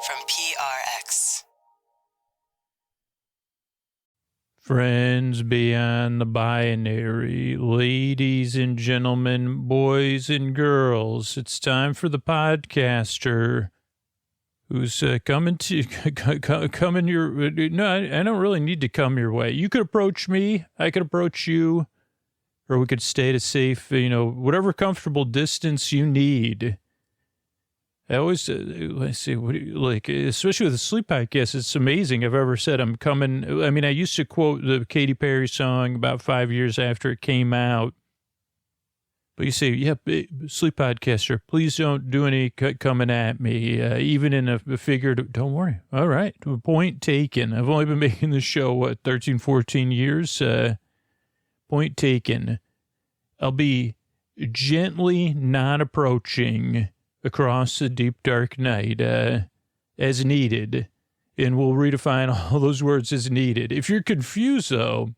from PRX. Friends beyond the binary, ladies and gentlemen, boys and girls, it's time for the podcaster who's coming your... No, I don't really need to come your way. You could approach me, I could approach you, or we could stay at a safe, whatever comfortable distance you need. I always, let's see, especially with the sleep podcast, it's amazing. I've ever said I'm coming. I mean, I used to quote the Katy Perry song about 5 years after it came out. But you say, sleep podcaster, please don't do any coming at me, even in a figured, don't worry. All right, point taken. I've only been making this show, 13, 14 years? Point taken. I'll be gently not approaching across the deep, dark night as needed, and we'll redefine all those words as needed. If you're confused, though,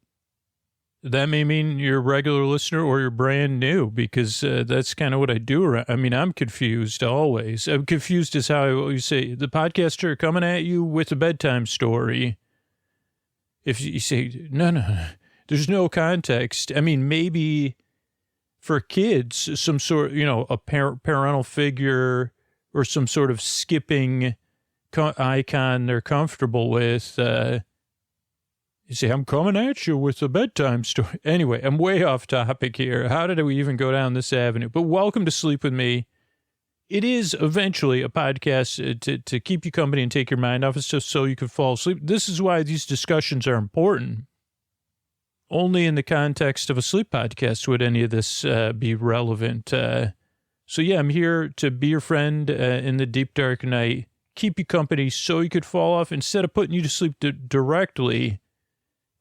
that may mean you're a regular listener or you're brand new, because that's kind of what I do. I mean, I'm confused always. I'm confused as how I always say, the podcaster coming at you with a bedtime story. If you say, no, there's no context. I mean, maybe... for kids, some sort, a parental figure or some sort of skipping icon they're comfortable with. You say, I'm coming at you with a bedtime story. Anyway, I'm way off topic here. How did we even go down this avenue? But welcome to Sleep With Me. It is eventually a podcast to keep you company and take your mind off it so you can fall asleep. This is why these discussions are important. Only in the context of a sleep podcast would any of this be relevant. So I'm here to be your friend in the deep, dark night, keep you company so you could fall off. Instead of putting you to sleep directly,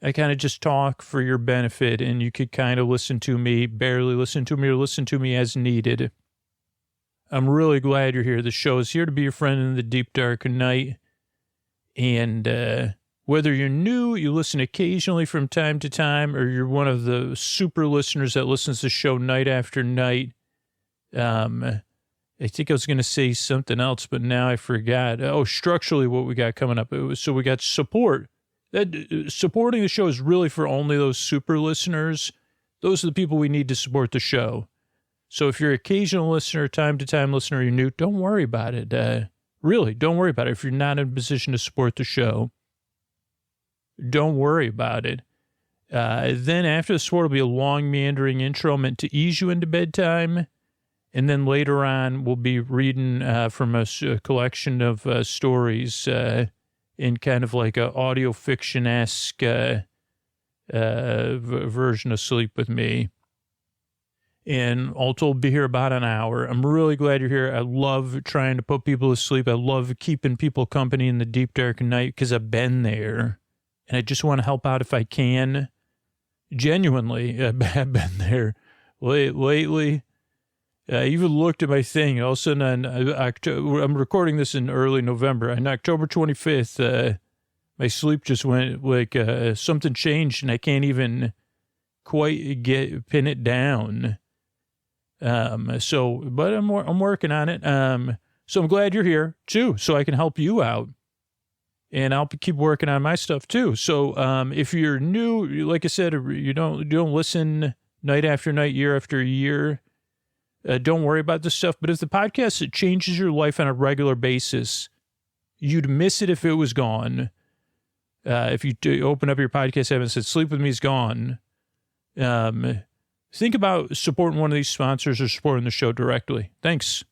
I kind of just talk for your benefit, and you could kind of listen to me, barely listen to me, or listen to me as needed. I'm really glad you're here. The show is here to be your friend in the deep, dark night. And... whether you're new, you listen occasionally from time to time, or you're one of the super listeners that listens to the show night after night. I think I was going to say something else, but now I forgot. Oh, structurally what we got coming up. So we got support. Supporting the show is really for only those super listeners. Those are the people we need to support the show. So if you're an occasional listener, time to time listener, you're new, don't worry about it. Really, don't worry about it. If you're not in a position to support the show, don't worry about it. Then after the support will be a long, meandering intro meant to ease you into bedtime. And then later on, we'll be reading from a collection of stories in kind of like a audio fiction-esque version of Sleep With Me. And all told, be here about an hour. I'm really glad you're here. I love trying to put people to sleep. I love keeping people company in the deep, dark night because I've been there. And I just want to help out if I can. Genuinely, I've been there lately. I even looked at my thing. All of a sudden, I'm recording this in early November. On October 25th, my sleep just went like something changed, and I can't even quite pin it down. But I'm working on it. So I'm glad you're here too, so I can help you out. And I'll keep working on my stuff too. So if you're new, like I said, you don't listen night after night, year after year, don't worry about this stuff. But if the podcast changes your life on a regular basis, you'd miss it if it was gone. If you open up your podcast app and said, Sleep With Me is gone, think about supporting one of these sponsors or supporting the show directly. Thanks.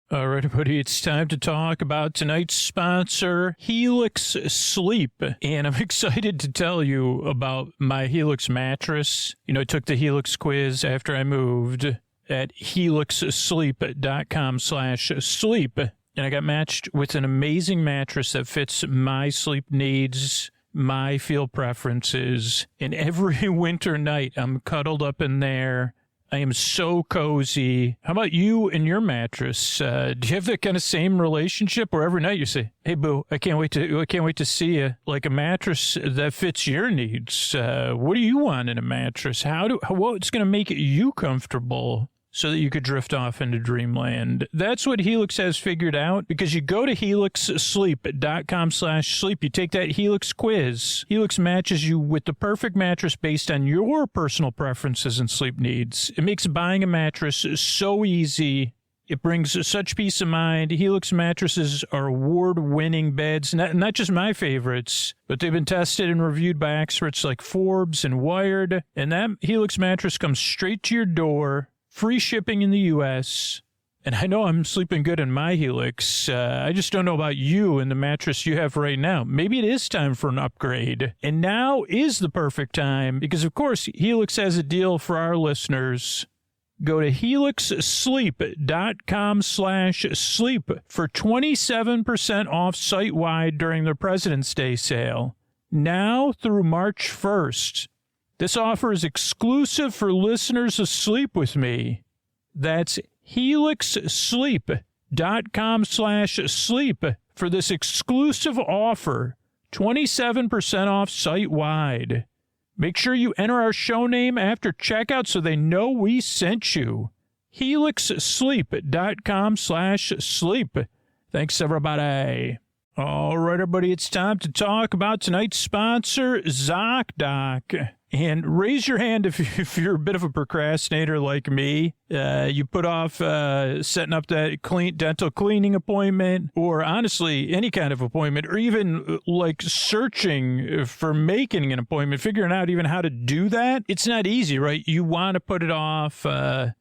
All right, everybody, it's time to talk about tonight's sponsor, Helix Sleep. And I'm excited to tell you about my Helix mattress. I took the Helix quiz after I moved at helixsleep.com/sleep. And I got matched with an amazing mattress that fits my sleep needs, my feel preferences. And every winter night, I'm cuddled up in there. I am so cozy. How about you and your mattress? Do you have that kind of same relationship where every night you say, "Hey, boo, I can't wait to see you." Like a mattress that fits your needs. What do you want in a mattress? What's going to make you comfortable? so that you could drift off into dreamland. That's what Helix has figured out, because you go to helixsleep.com/sleep. You take that Helix quiz. Helix matches you with the perfect mattress based on your personal preferences and sleep needs. It makes buying a mattress so easy. It brings such peace of mind. Helix mattresses are award-winning beds, not just my favorites, but they've been tested and reviewed by experts like Forbes and Wired. And that Helix mattress comes straight to your door, free shipping in the U.S., and I know I'm sleeping good in my Helix. I just don't know about you and the mattress you have right now. Maybe it is time for an upgrade. And now is the perfect time, because, of course, Helix has a deal for our listeners. Go to helixsleep.com/sleep for 27% off site-wide during the President's Day sale. Now through March 1st. This offer is exclusive for listeners of Sleep With Me. That's helixsleep.com/sleep for this exclusive offer, 27% off site-wide. Make sure you enter our show name after checkout so they know we sent you. helixsleep.com/sleep. Thanks, everybody. All right, everybody, it's time to talk about tonight's sponsor, ZocDoc. And raise your hand if you're a bit of a procrastinator like me. You put off setting up that dental cleaning appointment, or honestly, any kind of appointment, or even like searching for making an appointment, figuring out even how to do that. It's not easy, right? You want to put it off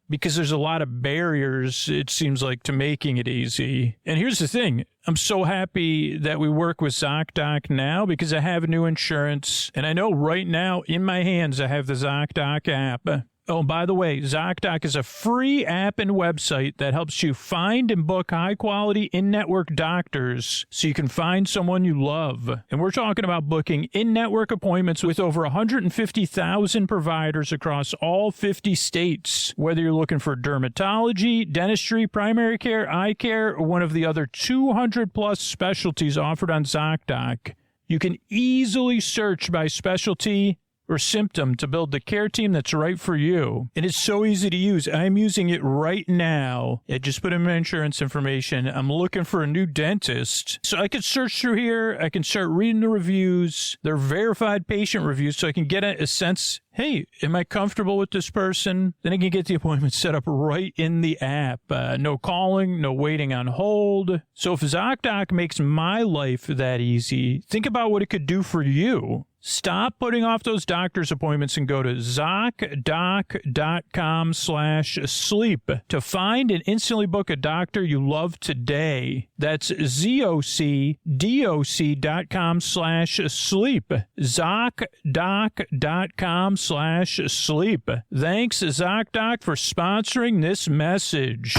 because there's a lot of barriers, it seems like, to making it easy. And here's the thing. I'm so happy that we work with ZocDoc now, because I have new insurance, and I know right now in my hands I have the ZocDoc app. Oh, by the way, ZocDoc is a free app and website that helps you find and book high-quality in-network doctors so you can find someone you love. And we're talking about booking in-network appointments with over 150,000 providers across all 50 states. Whether you're looking for dermatology, dentistry, primary care, eye care, or one of the other 200-plus specialties offered on ZocDoc, you can easily search by specialty or symptom to build the care team that's right for you. And it's so easy to use. I'm using it right now. I just put in my insurance information. I'm looking for a new dentist. So I can search through here. I can start reading the reviews. They're verified patient reviews, so I can get a sense, hey, am I comfortable with this person? Then I can get the appointment set up right in the app. No calling, no waiting on hold. So if ZocDoc makes my life that easy, think about what it could do for you. Stop putting off those doctor's appointments and go to ZocDoc.com/sleep to find and instantly book a doctor you love today. That's ZocDoc.com/sleep. ZocDoc.com/sleep. Thanks, ZocDoc, for sponsoring this message.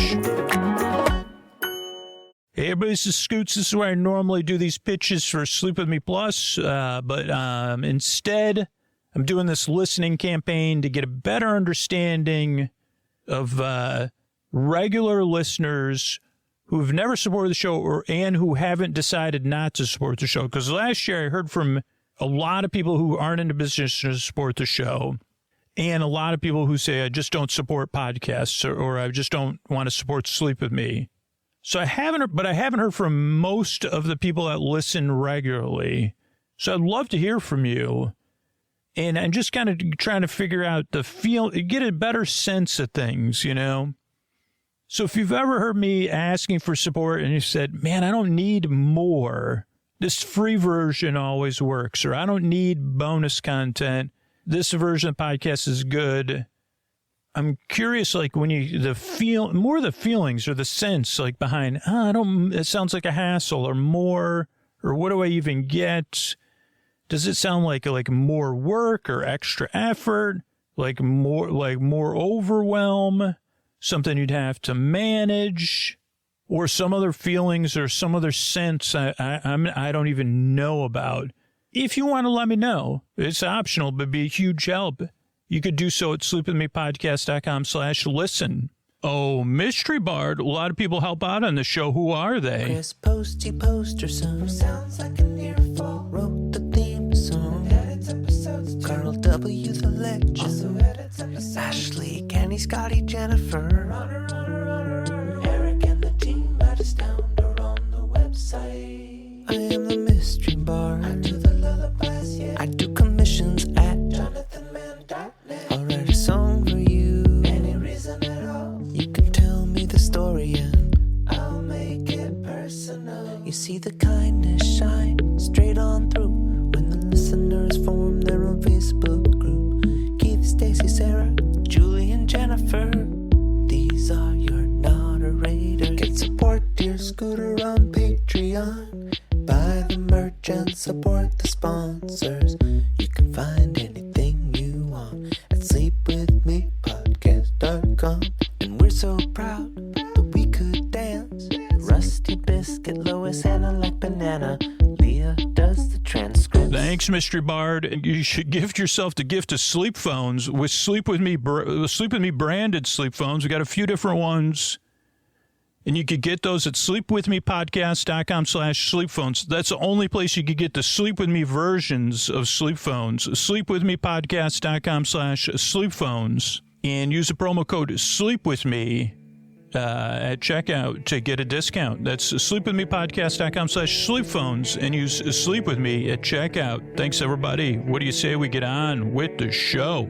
Hey, everybody, this is Scoots. This is where I normally do these pitches for Sleep With Me Plus, but instead, I'm doing this listening campaign to get a better understanding of regular listeners who've never supported the show and who haven't decided not to support the show. Because last year, I heard from a lot of people who aren't in a position to support the show, and a lot of people who say, I just don't support podcasts, or I just don't want to support Sleep With Me. So I haven't heard from most of the people that listen regularly. So I'd love to hear from you. And I'm just kind of trying to figure out get a better sense of things, you know? So if you've ever heard me asking for support and you said, man, I don't need more, this free version always works, or I don't need bonus content, this version of the podcast is good. I'm curious, like, when the feelings or the sense, like, behind, it sounds like a hassle, or more, or what do I even get? Does it sound like more work or extra effort, like more overwhelm, something you'd have to manage, or some other feelings or some other sense I don't even know about? If you want to let me know, it's optional, but it'd be a huge help. You could do so at sleepwithmepodcast.com/listen. Oh, Mystery Bard. A lot of people help out on the show. Who are they? Chris Posty Poster Son sounds like an earful. Wrote the theme song. Edits episodes. Carl W the legend. Also edits episodes. Ashley, Kenny, Scotty, Jennifer. Eric and the team at Astound are on the website. I am the mystery bard. I do the lullabies, yeah. I do commissions at jonathanmann.net. I'll write a song for you. Any reason at all. You can tell me the story and I'll make it personal. You see the kindness shine straight on through when the listeners form their own Facebook group. Keith, Stacy, Sarah, Julie, and Jennifer. These are your moderators. Get support dear Scooter on Patreon. Buy the merch and support the sponsors. You can find anything you want at sleepwithmepodcast.com. And we're so proud that we could dance. Rusty Biscuit, Lois, Hannah like banana. Leah does the transcripts. Thanks, Mystery Bard. You should gift yourself the gift of sleep phones with Sleep With Me branded sleep phones. We got a few different ones. And you could get those at sleepwithmepodcast.com/sleep-phones. That's the only place you could get the Sleep With Me versions of sleep phones. Sleepwithmepodcast.com/sleep-phones. And use the promo code SleepWithMe at checkout to get a discount. That's sleepwithmepodcast.com/sleep-phones and use Sleep With Me at checkout. Thanks, everybody. What do you say we get on with the show?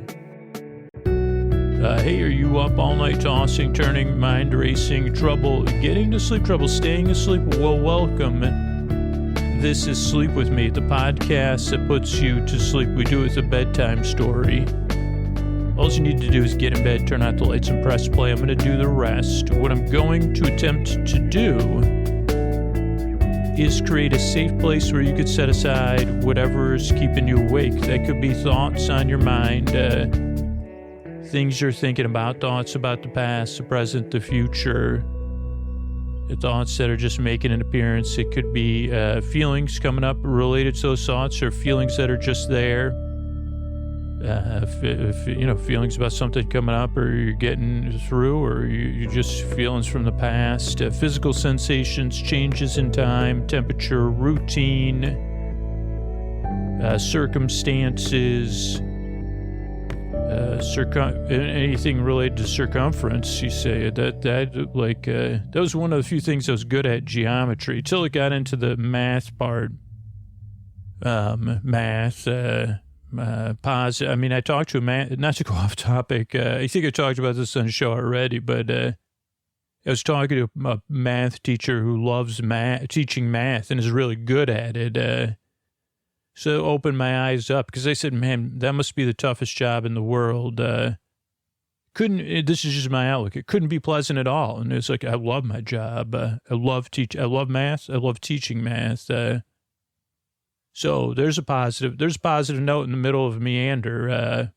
Hey, are you up all night tossing, turning, mind racing, trouble getting to sleep, trouble staying asleep? Well, welcome. This is Sleep With Me, the podcast that puts you to sleep. We do it with a bedtime story. All you need to do is get in bed, turn out the lights, and press play. I'm going to do the rest. What I'm going to attempt to do is create a safe place where you could set aside whatever's keeping you awake. That could be thoughts on your mind, things you're thinking about, thoughts about the past, the present, the future, the thoughts that are just making an appearance. It could be feelings coming up related to those thoughts or feelings that are just there. If feelings about something coming up or you're getting through or you just feelings from the past, physical sensations, changes in time, temperature, routine, circumstances, anything related to circumference. You say that was one of the few things I was good at, geometry, till it got into the math part. I talked to a man, not to go off topic. I think I talked about this on the show already, but I was talking to a math teacher who loves teaching math and is really good at it. So it opened my eyes up because I said, man, that must be the toughest job in the world. This is just my outlook. It couldn't be pleasant at all. And it's like, I love my job. I love math. I love teaching math. So there's a positive note in the middle of a meander.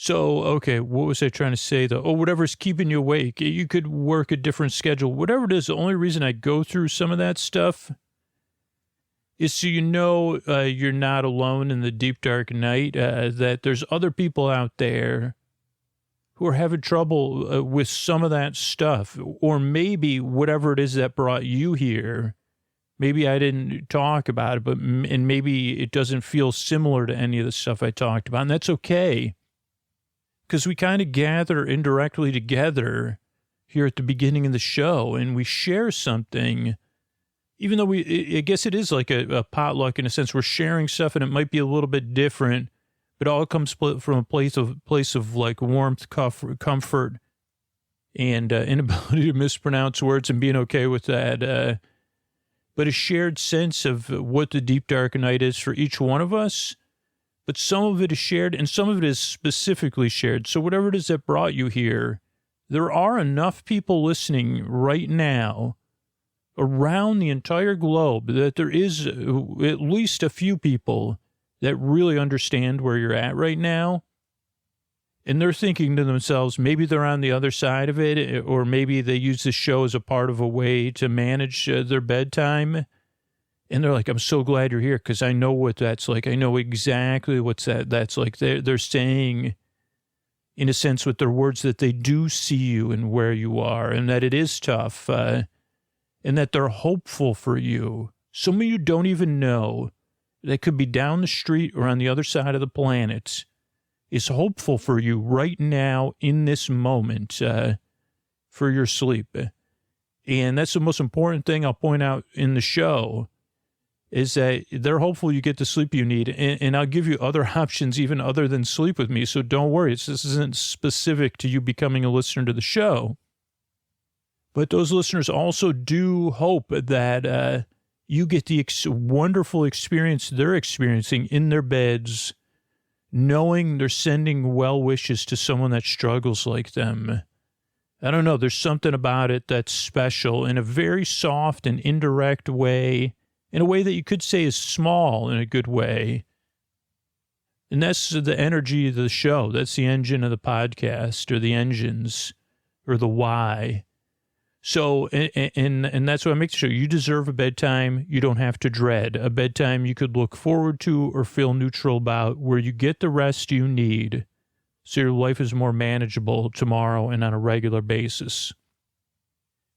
Okay, what was I trying to say though? Whatever's keeping you awake, you could work a different schedule, whatever it is. The only reason I go through some of that stuff is so you're not alone in the deep, dark night, that there's other people out there who are having trouble with some of that stuff, or maybe whatever it is that brought you here. Maybe I didn't talk about it, and maybe it doesn't feel similar to any of the stuff I talked about, and that's okay, because we kind of gather indirectly together here at the beginning of the show, and we share something. Even though I guess it is like a potluck in a sense. We're sharing stuff, and it might be a little bit different, but it all comes from a place of like warmth, comfort, and inability to mispronounce words and being okay with that. But a shared sense of what the deep, dark night is for each one of us. But some of it is shared, and some of it is specifically shared. So whatever it is that brought you here, there are enough people listening right now around the entire globe that there is at least a few people that really understand where you're at right now. And they're thinking to themselves, maybe they're on the other side of it, or maybe they use this show as a part of a way to manage their bedtime. And they're like, I'm so glad you're here because I know what that's like. I know exactly what's that's like. They're saying, in a sense, with their words, that they do see you and where you are, and that it is tough, and that they're hopeful for you. Some of you don't even know that could be down the street or on the other side of the planet is hopeful for you right now in this moment for your sleep. And that's the most important thing I'll point out in the show is that they're hopeful you get the sleep you need. And I'll give you other options even other than sleep with me. So don't worry. This isn't specific to you becoming a listener to the show. But those listeners also do hope that you get the wonderful experience they're experiencing in their beds, knowing they're sending well wishes to someone that struggles like them. I don't know. There's something about it that's special in a very soft and indirect way, in a way that you could say is small in a good way. And that's the energy of the show. That's the engine of the podcast, or the engines, or the why. So, and that's what I make the show. You deserve a bedtime you don't have to dread, a bedtime you could look forward to or feel neutral about, where you get the rest you need so your life is more manageable tomorrow and on a regular basis.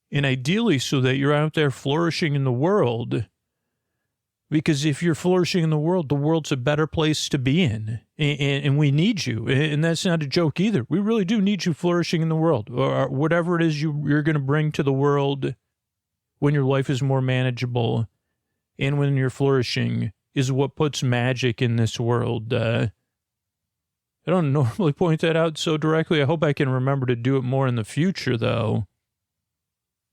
And ideally so that you're out there flourishing in the world, because if you're flourishing in the world's a better place to be in, and we need you. And that's not a joke either. We really do need you flourishing in the world, or whatever it is you're going to bring to the world when your life is more manageable and when you're flourishing is what puts magic in this world. I don't normally point that out so directly. I hope I can remember to do it more in the future, though.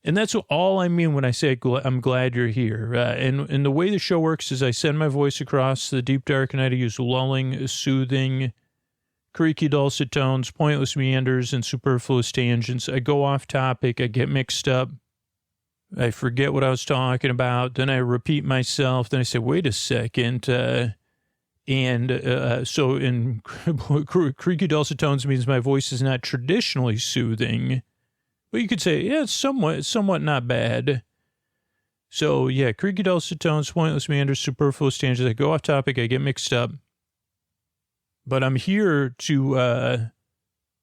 And that's all I mean when I say I'm glad you're here. And the way the show works is I send my voice across the deep, dark night. I use lulling, soothing, creaky, dulcet tones, pointless meanders, and superfluous tangents. I go off topic. I get mixed up. I forget what I was talking about. Then I repeat myself. Then I say, wait a second. So in creaky, dulcet tones means my voice is not traditionally soothing. But you could say, yeah, it's somewhat not bad. So, yeah, creaky, dulcet tones, pointless meanders, superfluous tangents. I go off topic. I get mixed up. But I'm here to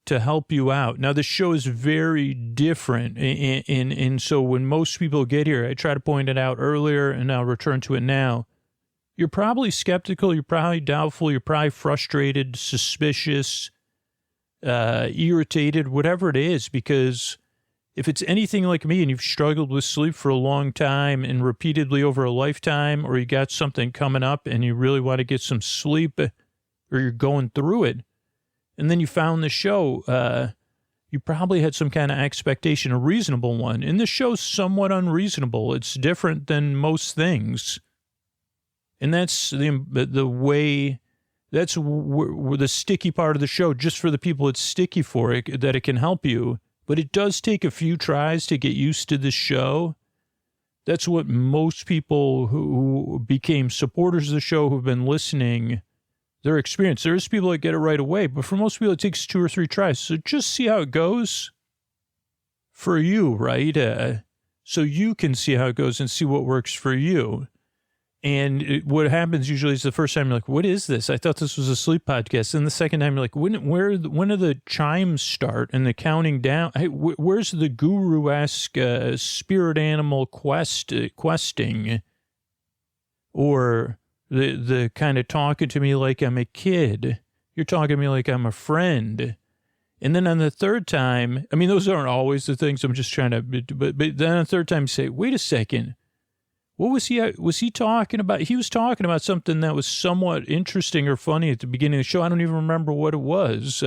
help you out. Now, the show is very different. And so when most people get here, I try to point it out earlier, and I'll return to it now. You're probably skeptical. You're probably doubtful. You're probably frustrated, suspicious, irritated, whatever it is, because if it's anything like me and you've struggled with sleep for a long time and repeatedly over a lifetime, or you got something coming up and you really want to get some sleep, or you're going through it, and then you found the show, you probably had some kind of expectation, a reasonable one. And this show's somewhat unreasonable. It's different than most things. And that's the way, that's the sticky part of the show, just for the people it's sticky for, that it can help you. But it does take a few tries to get used to this show. That's what most people who became supporters of the show, who've been listening, their experience. There's people that get it right away, but for most people, it takes 2 or 3 tries. So just see how it goes for you, right? So you can see how it goes and see what works for you. And what happens usually is the first time you're like, what is this? I thought this was a sleep podcast. And the second time you're like, when do the chimes start and the counting down? Hey, where's the guru-esque spirit animal questing? Or the kind of talking to me like I'm a kid. You're talking to me like I'm a friend. And then on the third time, I mean, those aren't always the things I'm just trying to, but then on the third time you say, wait a second. What was he talking about? He was talking about something that was somewhat interesting or funny at the beginning of the show. I don't even remember what it was.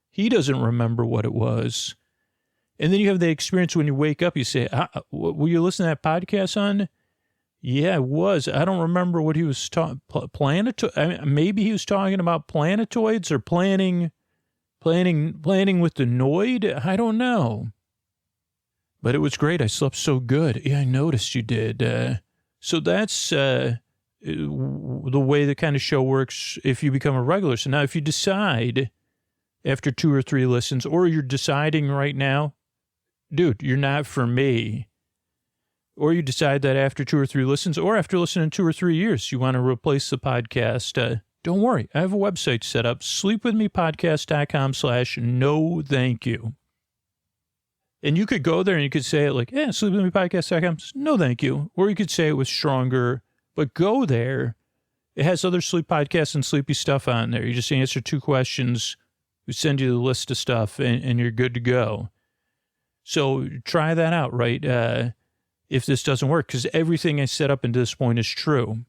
He doesn't remember what it was. And then you have the experience when you wake up, you say, were you listening to that podcast on? Yeah, it was. I don't remember what he was talking, maybe he was talking about planetoids or planning with the Noid. I don't know. But it was great. I slept so good. Yeah, I noticed you did. So that's the way the kind of show works if you become a regular. So now if you decide after 2 or 3 listens, or you're deciding right now, dude, you're not for me. Or you decide that after 2 or 3 listens, or after listening to 2 or 3 years, you want to replace the podcast, don't worry. I have a website set up, sleepwithmepodcast.com/no thank you. And you could go there and you could say it like, yeah, sleepwithmepodcast.com, no thank you. Or you could say it with stronger, but go there It has other sleep podcasts and sleepy stuff on there. You just answer 2 questions. We send you the list of stuff, and you're good to go. So try that out, right? If this doesn't work, because everything I set up until this point is true.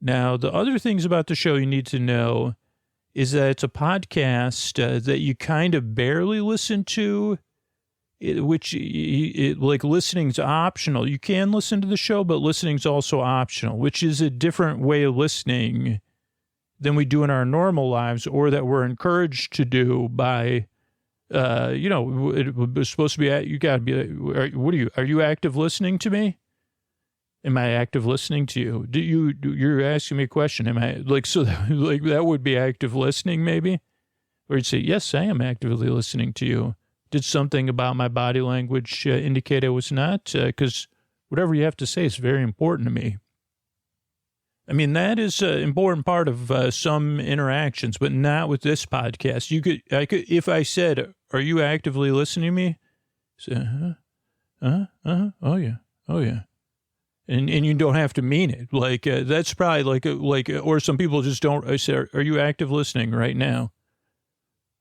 Now, the other things about the show you need to know is that it's a podcast that you kind of barely listen to, which like listening's optional. You can listen to the show, but listening's also optional, which is a different way of listening than we do in our normal lives, or that we're encouraged to do by, it was supposed to be, you got to be, are you active listening to me? Am I active listening to you? You're asking me a question. Am I that would be active listening maybe? Or you'd say, yes, I am actively listening to you. Did something about my body language indicate I was not? Because whatever you have to say is very important to me. I mean, that is an important part of some interactions, but not with this podcast. I could, if I said, are you actively listening to me? Say, oh yeah. And you don't have to mean it. Like, that's probably or some people just don't. I say, are you active listening right now?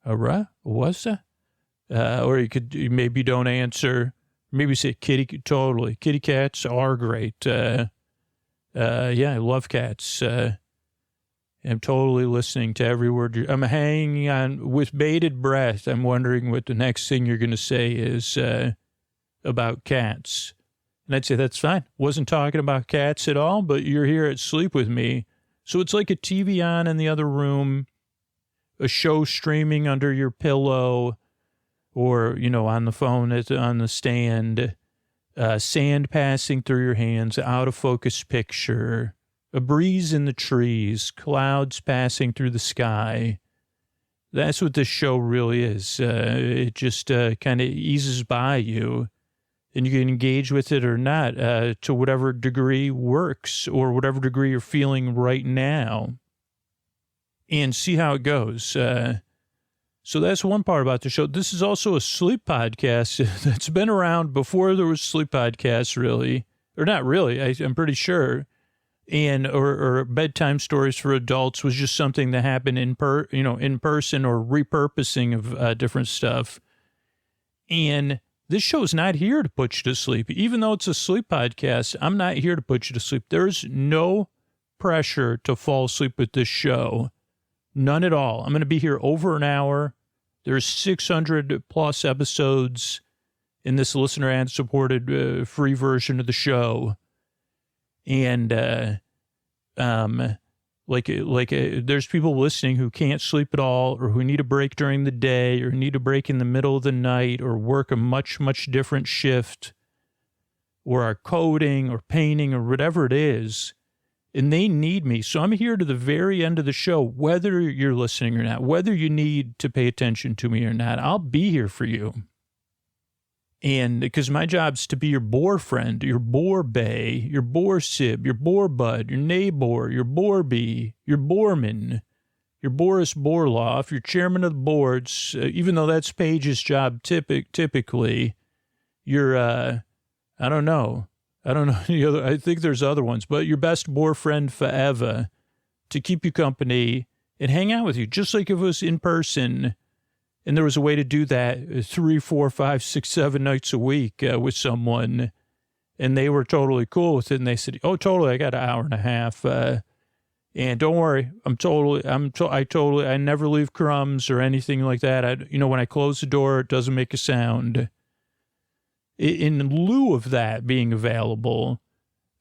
Right? What's that? Or you maybe don't answer. Maybe say totally. Kitty cats are great. Yeah, I love cats. I'm totally listening to every word. I'm hanging on with bated breath. I'm wondering what the next thing you're going to say is about cats. And I'd say, that's fine. Wasn't talking about cats at all, but you're here at Sleep With Me. So it's like a TV on in the other room, a show streaming under your pillow, or, on the phone, on the stand, sand passing through your hands, out of focus picture, a breeze in the trees, clouds passing through the sky. That's what this show really is. It just kind of eases by you. And you can engage with it or not to whatever degree works or whatever degree you're feeling right now, and see how it goes. So that's one part about the show. This is also a sleep podcast that's been around before there was sleep podcasts, really. Or not really, I'm pretty sure. And or bedtime stories for adults was just something that happened in person, or repurposing of different stuff. And this show is not here to put you to sleep. Even though it's a sleep podcast, I'm not here to put you to sleep. There's no pressure to fall asleep with this show. None at all. I'm going to be here over an hour. There's 600 plus episodes in this listener ad supported free version of the show. And there's people listening who can't sleep at all, or who need a break during the day, or need a break in the middle of the night, or work a much, much different shift, or are coding or painting or whatever it is. And they need me. So I'm here to the very end of the show, whether you're listening or not, whether you need to pay attention to me or not. I'll be here for you. And because my job's to be your boar friend, your boar bay, your boar sib, your boar bud, your neighbor, your boar bee, your boarman, your Boris Borloff, your chairman of the boards, even though that's Paige's job typically, you're, I don't know. I think there's other ones, but your best boar friend forever, to keep you company and hang out with you, just like if it was in person. And there was a way to do that 3, 4, 5, 6, 7 nights a week with someone, and they were totally cool with it. And they said, "Oh, totally, I got an hour and a half, and don't worry, I never leave crumbs or anything like that. When I close the door, it doesn't make a sound." In lieu of that being available,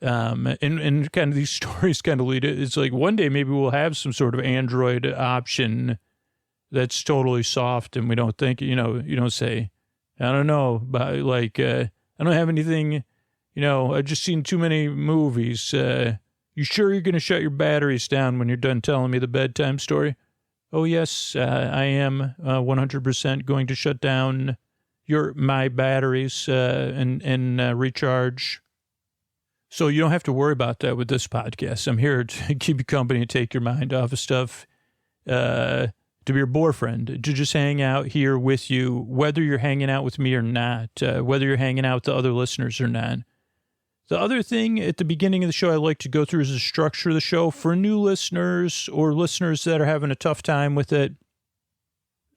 and kind of these stories kind of lead it. It's like one day maybe we'll have some sort of Android option that's totally soft, and we don't think, you don't say, I don't know, but I don't have anything, I've just seen too many movies. You sure you're going to shut your batteries down when you're done telling me the bedtime story? Oh, yes, I am 100% going to shut down my batteries and recharge. So you don't have to worry about that with this podcast. I'm here to keep you company and take your mind off of stuff. To be your boar friend, to just hang out here with you, whether you're hanging out with me or not, whether you're hanging out with the other listeners or not. The other thing at the beginning of the show I like to go through is the structure of the show for new listeners or listeners that are having a tough time with it.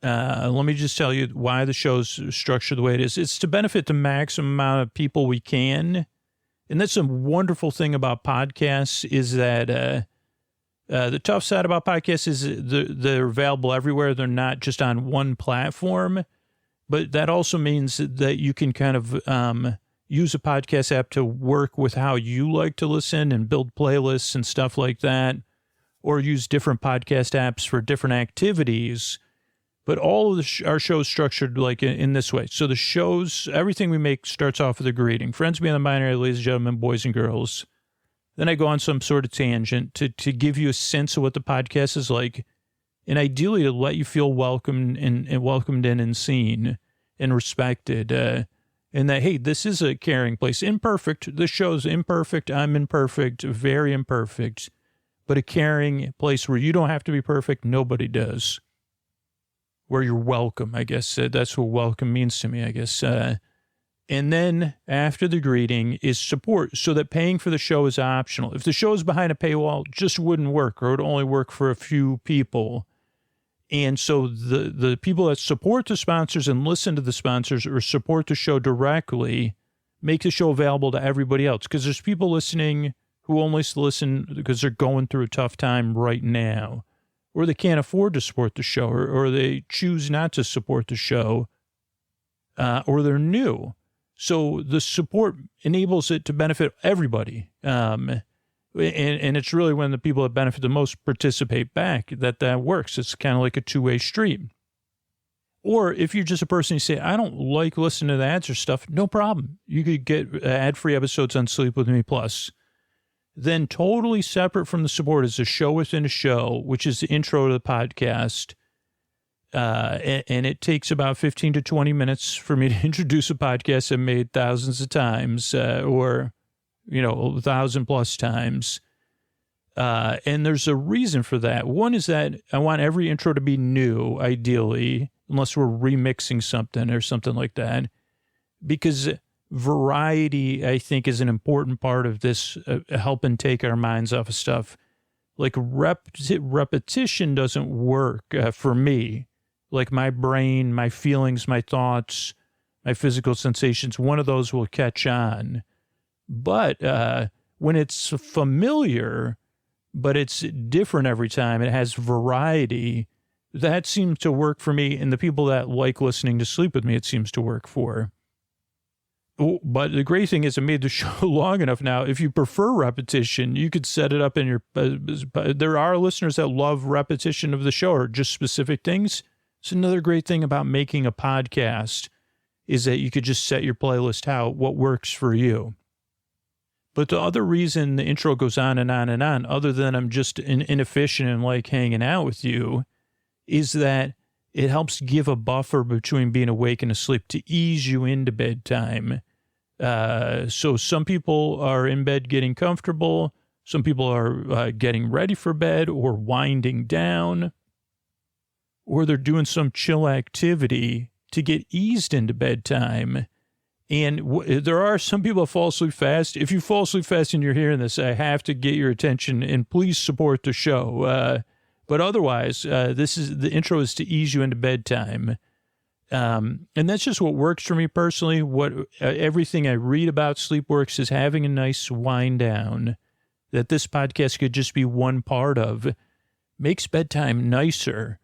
Let me just tell you why the show's structured the way it is. It's to benefit the maximum amount of people we can. And that's a wonderful thing about podcasts is that the tough side about podcasts is they're available everywhere. They're not just on one platform. But that also means that you can kind of use a podcast app to work with how you like to listen and build playlists and stuff like that, or use different podcast apps for different activities. But all of our shows structured like in this way. So the shows, everything we make starts off with a greeting. Friends beyond the binary, ladies and gentlemen, boys and girls. Then I go on some sort of tangent to give you a sense of what the podcast is like, and ideally to let you feel welcomed and welcomed in and seen and respected. And that, hey, this is a caring place. Imperfect. The show's imperfect. I'm imperfect. Very imperfect. But a caring place where you don't have to be perfect. Nobody does. Where you're welcome, I guess. That's what welcome means to me, I guess. And then after the greeting is support, so that paying for the show is optional. If the show is behind a paywall, it just wouldn't work, or it would only work for a few people. And so the people that support the sponsors and listen to the sponsors or support the show directly make the show available to everybody else. Because there's people listening who only listen because they're going through a tough time right now, or they can't afford to support the show, or they choose not to support the show, or they're new. So the support enables it to benefit everybody. And it's really when the people that benefit the most participate back that works. It's kind of like a two-way street. Or if you're just a person who say, I don't like listening to the ads or stuff, no problem. You could get ad-free episodes on Sleep With Me Plus. Then totally separate from the support is a show within a show, which is the intro to the podcast. And it takes about 15 to 20 minutes for me to introduce a podcast I've made thousands of times, or 1,000 plus times. And there's a reason for that. One is that I want every intro to be new, ideally, unless we're remixing something or something like that. Because variety, I think, is an important part of this, helping take our minds off of stuff. Like repetition doesn't work for me. Like my brain, my feelings, my thoughts, my physical sensations, one of those will catch on. But when it's familiar, but it's different every time, it has variety, that seems to work for me. And the people that like listening to Sleep With Me, it seems to work for. But the great thing is I made the show long enough now. If you prefer repetition, you could set it up in your... there are listeners that love repetition of the show or just specific things. It's another great thing about making a podcast is that you could just set your playlist out what works for you. But the other reason the intro goes on and on and on, other than I'm just inefficient and like hanging out with you, is that it helps give a buffer between being awake and asleep to ease you into bedtime. So some people are in bed getting comfortable. Some people are getting ready for bed or winding down. Or they're doing some chill activity to get eased into bedtime. And there are some people that fall asleep fast. If you fall asleep fast and you're hearing this, I have to get your attention and please support the show. But otherwise, the intro is to ease you into bedtime. And that's just what works for me personally. Everything I read about sleep works is having a nice wind down that this podcast could just be one part of. Makes bedtime nicer.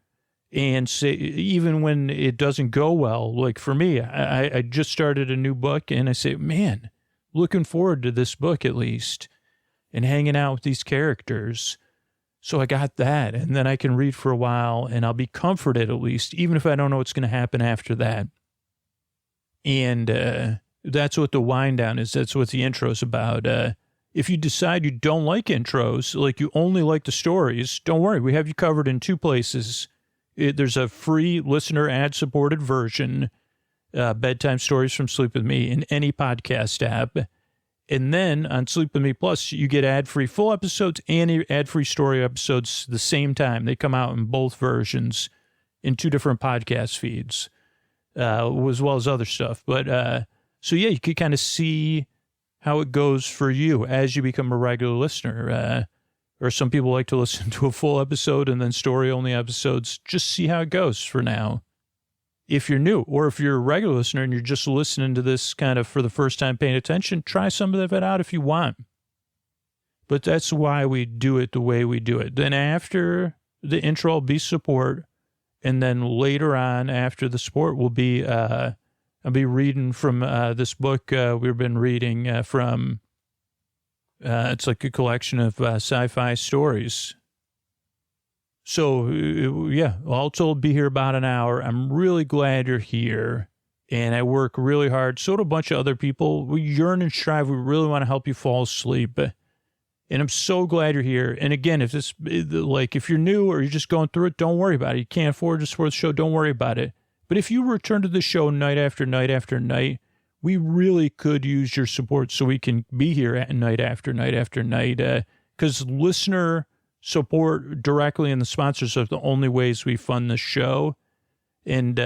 And say, even when it doesn't go well, like for me, I just started a new book and I say, man, looking forward to this book at least and hanging out with these characters. So I got that, and then I can read for a while and I'll be comforted at least, even if I don't know what's going to happen after that. And that's what the wind down is. That's what the intro is about. If you decide you don't like intros, like you only like the stories, don't worry. We have you covered in two places. There's a free listener ad-supported version, Bedtime Stories from Sleep With Me, in any podcast app. And then on Sleep With Me Plus, you get ad-free full episodes and ad-free story episodes the same time. They come out in both versions in two different podcast feeds, as well as other stuff. But so, yeah, you could kind of see how it goes for you as you become a regular listener. Or some people like to listen to a full episode and then story-only episodes. Just see how it goes for now. If you're new, or if you're a regular listener and you're just listening to this kind of for the first time paying attention, try some of it out if you want. But that's why we do it the way we do it. Then after the intro will be support, and then later on after the support will be, I'll be reading from this book we've been reading from. It's like a collection of sci-fi stories. So, yeah, all told, be here about an hour. I'm really glad you're here, and I work really hard. So do a bunch of other people. We yearn and strive. We really want to help you fall asleep, and I'm so glad you're here. And again, if you're new or you're just going through it, don't worry about it. You can't afford to support the show, don't worry about it. But if you return to the show night after night after night, we really could use your support so we can be here at night after night after night. Because listener support directly and the sponsors are the only ways we fund the show. And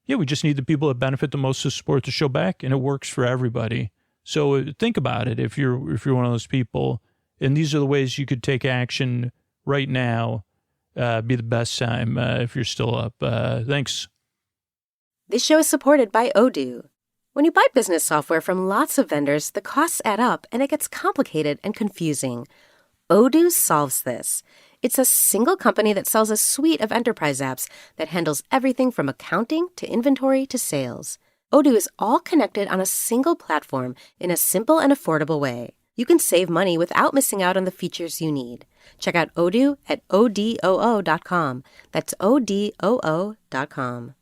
we just need the people that benefit the most to support the show back, and it works for everybody. So think about it if you're one of those people. And these are the ways you could take action right now. Be the best time if you're still up. Thanks. This show is supported by Odoo. When you buy business software from lots of vendors, the costs add up and it gets complicated and confusing. Odoo solves this. It's a single company that sells a suite of enterprise apps that handles everything from accounting to inventory to sales. Odoo is all connected on a single platform in a simple and affordable way. You can save money without missing out on the features you need. Check out Odoo at odoo.com. That's odoo.com.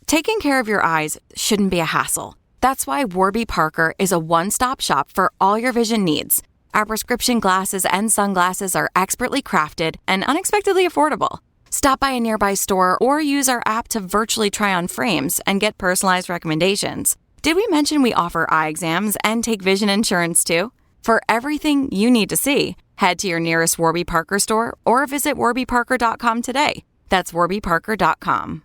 Taking care of your eyes shouldn't be a hassle. That's why Warby Parker is a one-stop shop for all your vision needs. Our prescription glasses and sunglasses are expertly crafted and unexpectedly affordable. Stop by a nearby store or use our app to virtually try on frames and get personalized recommendations. Did we mention we offer eye exams and take vision insurance too? For everything you need to see, head to your nearest Warby Parker store or visit warbyparker.com today. That's warbyparker.com.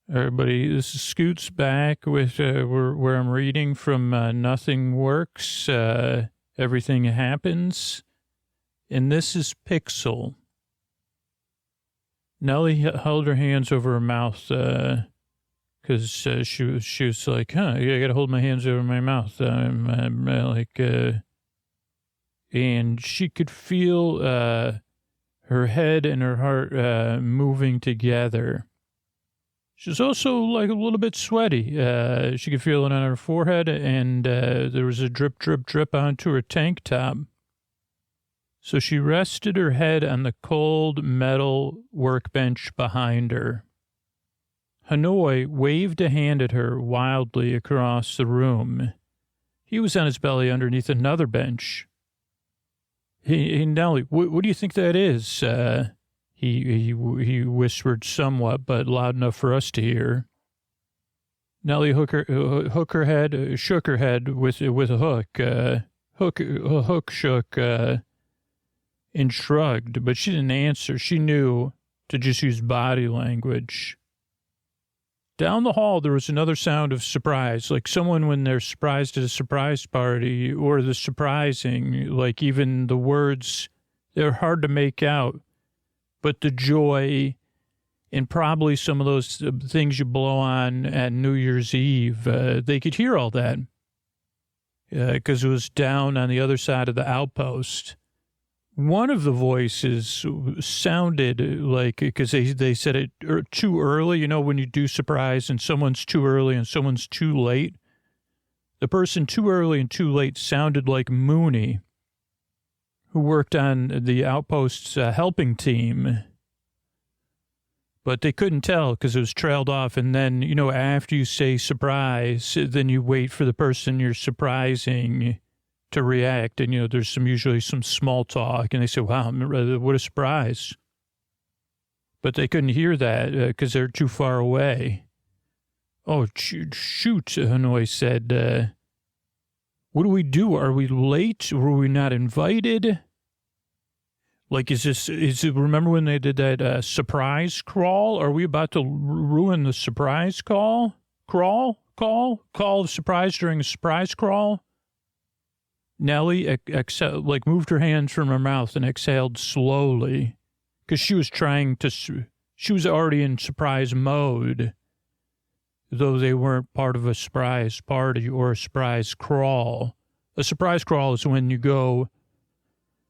Everybody, this is Scoots back with where I'm reading from Nothing Works, Everything Happens, and this is Pixel. Nellie held her hands over her mouth because she was like, I got to hold my hands over my mouth. And she could feel her head and her heart moving together. She's also like a little bit sweaty. She could feel it on her forehead, and there was a drip, drip, drip onto her tank top. So she rested her head on the cold metal workbench behind her. Hanoi waved a hand at her wildly across the room. He was on his belly underneath another bench. Hey Nellie, what do you think that is? He whispered somewhat, but loud enough for us to hear. Nellie shook her head with a hook. Hook shook and shrugged, but she didn't answer. She knew to just use body language. Down the hall, there was another sound of surprise, like someone when they're surprised at a surprise party, or the surprising, like even the words, they're hard to make out. But the joy and probably some of those things you blow on at New Year's Eve, they could hear all that because it was down on the other side of the outpost. One of the voices sounded like, because they said it too early, you know, when you do surprise and someone's too early and someone's too late. The person too early and too late sounded like Mooney, who worked on the outpost's helping team. But they couldn't tell because it was trailed off. And then, you know, after you say surprise, then you wait for the person you're surprising to react. And, you know, there's usually some small talk. And they say, wow, what a surprise. But they couldn't hear that because they're too far away. Oh, shoot, Hanoi said. What do we do? Are we late? Were we not invited? Like, is it, remember when they did that surprise crawl? Are we about to ruin the surprise call? Call of surprise during a surprise crawl? Nellie moved her hands from her mouth and exhaled slowly because she was she was already in surprise mode, though they weren't part of a surprise party or a surprise crawl. A surprise crawl is when you go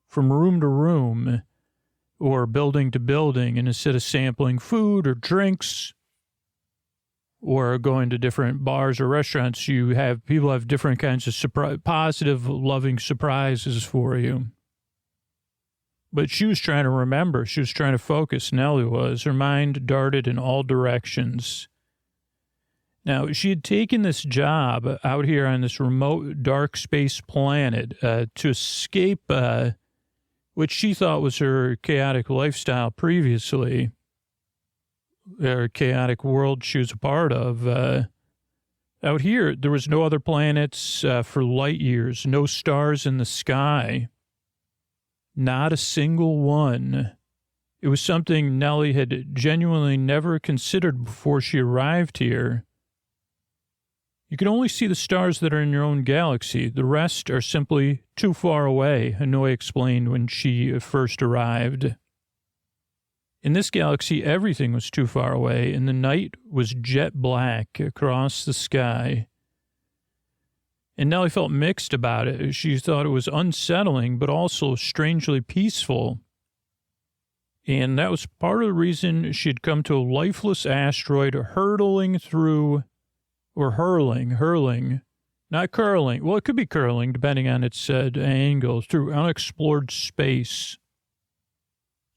from room to room or building to building, and instead of sampling food or drinks or going to different bars or restaurants, people have different kinds of positive, loving surprises for you. But she was trying to remember. She was trying to focus. Nellie was. Her mind darted in all directions. Now, she had taken this job out here on this remote, dark space planet to escape what she thought was her chaotic lifestyle previously, or chaotic world she was a part of. Out here, there was no other planets for light years, no stars in the sky. Not a single one. It was something Nellie had genuinely never considered before she arrived here. You can only see the stars that are in your own galaxy. The rest are simply too far away, Hanoi explained when she first arrived. In this galaxy, everything was too far away, and the night was jet black across the sky. And Nellie felt mixed about it. She thought it was unsettling, but also strangely peaceful. And that was part of the reason she'd come to a lifeless asteroid hurling, not curling. Well, it could be curling, depending on its angle, through unexplored space.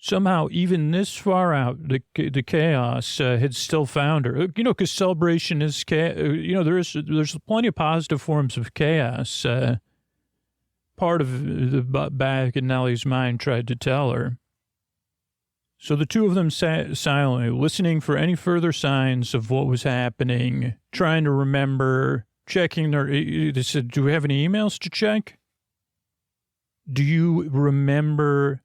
Somehow, even this far out, the chaos had still found her. Because celebration is there's plenty of positive forms of chaos. Part of the back in Nellie's mind tried to tell her. So the two of them sat silently, listening for any further signs of what was happening, trying to remember, checking their. They said, "Do we have any emails to check? Do you remember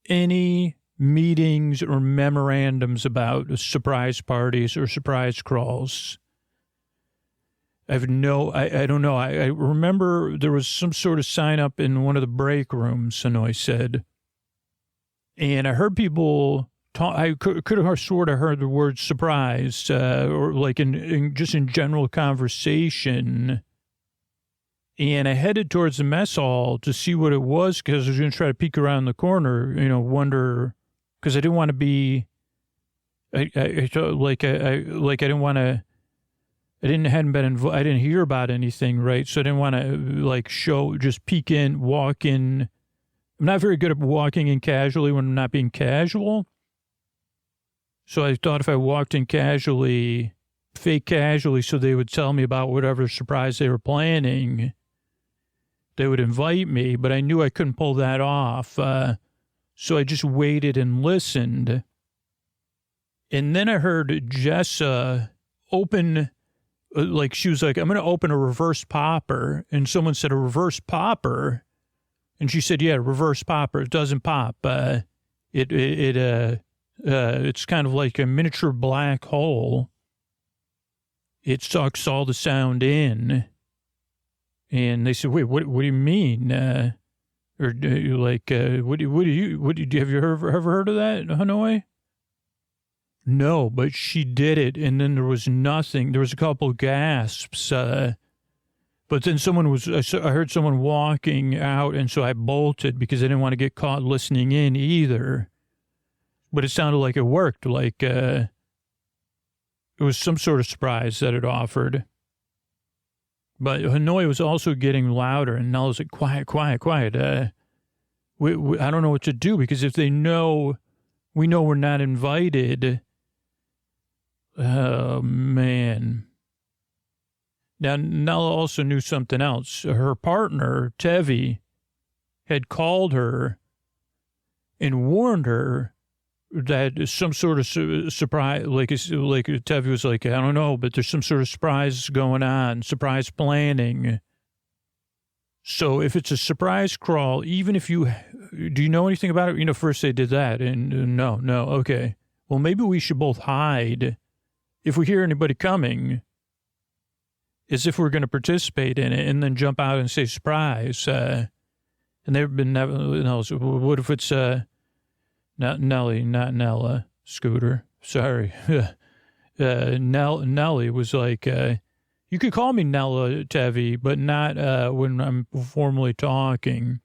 any meetings or memorandums about surprise parties or surprise crawls?" I don't know. I remember there was some sort of sign up in one of the break rooms, Hanoi said. And I heard people talk. I could have sort of heard the word surprise, or like in general conversation. And I headed towards the mess hall to see what it was because I was going to try to peek around the corner, wonder, because I didn't want to be. I didn't want to. I didn't hear about anything, right? So I didn't want to just peek in, walk in. I'm not very good at walking in casually when I'm not being casual. So I thought if I walked in casually, fake casually, so they would tell me about whatever surprise they were planning, they would invite me, but I knew I couldn't pull that off. So I just waited and listened. And then I heard Jessa open, she was like, "I'm going to open a reverse popper." And someone said, "A reverse popper?" And she said, "Yeah, reverse popper. It doesn't pop. It's kind of like a miniature black hole. It sucks all the sound in." And they said, "Wait, what do you mean? Have you ever heard of that, Hanoi?" No, but she did it, and then there was nothing. There was a couple of gasps. But then I heard someone walking out, and so I bolted because I didn't want to get caught listening in either. But it sounded like it worked, it was some sort of surprise that it offered. But Hanoi was also getting louder, and Nell was like, "Quiet, quiet, quiet. I don't know what to do, because if we know we're not invited." Oh, man. Now, Nella also knew something else. Her partner, Tevi, had called her and warned her that some sort of surprise, like Tevi was like, "I don't know, but there's some sort of surprise going on, surprise planning." So if it's a surprise crawl, even if do you know anything about it? First they did that, and no, okay. Well, maybe we should both hide if we hear anybody coming. as if we're going to participate in it and then jump out and say surprise. And they've been never knows. What if it's not Nellie, not Nella, Scooter? Sorry. Nellie was like, you could call me Nella, Tevi, but not when I'm formally talking.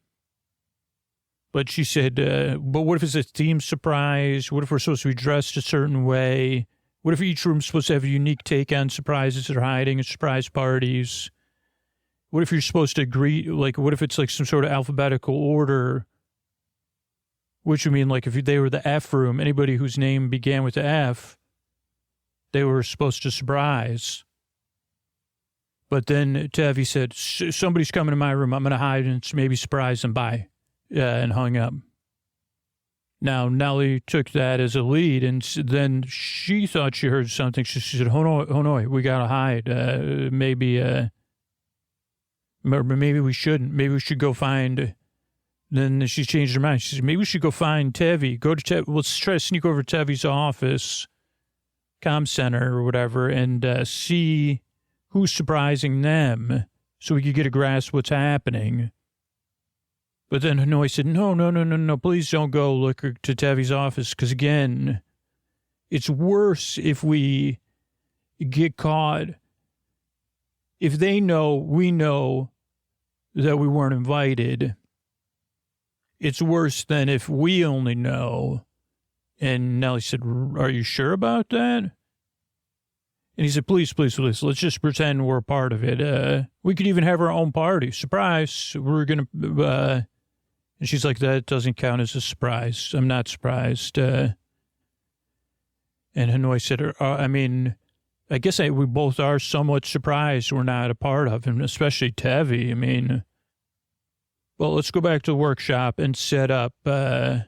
But she said, but what if it's a theme surprise? What if we're supposed to be dressed a certain way? What if each room's supposed to have a unique take on surprises that are hiding at surprise parties? What if you're supposed to agree, like, what if it's like some sort of alphabetical order? Which would mean, like, if they were the F room, anybody whose name began with the F, they were supposed to surprise. But then Tevi said, somebody's coming to my room. I'm going to hide and maybe surprise them by, and hung up. Now, Nellie took that as a lead, and then she thought she heard something. She said, oh no, we got to hide. Maybe we shouldn't. Maybe we should go find. Then she changed her mind. She said, maybe we should go find Tevi. Let's try to sneak over to Tevi's office, comm center or whatever, and see who's surprising them so we could get a grasp of what's happening. But then Hanoi said, no, please don't go look to Tevi's office, because, again, it's worse if we get caught. If they know, we know that we weren't invited. It's worse than if we only know. And Nellie said, are you sure about that? And he said, please, let's just pretend we're a part of it. We could even have our own party. Surprise, we're going to... And she's like, that doesn't count as a surprise. I'm not surprised. And Hanoi said, I guess we both are somewhat surprised we're not a part of him, especially Tevi. Well, let's go back to the workshop and set up. And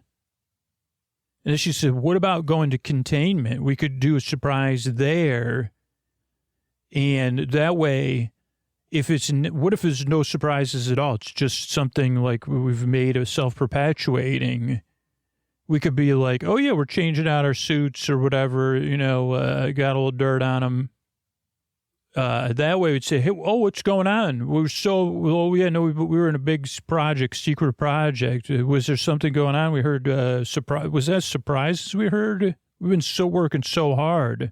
then she said, what about going to containment? We could do a surprise there. And that way... what if there's no surprises at all? It's just something like we've made a self-perpetuating. We could be like, oh yeah, we're changing out our suits or whatever, got a little dirt on them. That way we'd say, hey, what's going on? We were in a big project, secret project. Was there something going on? We heard surprise. Was that surprises we heard? We've been working so hard.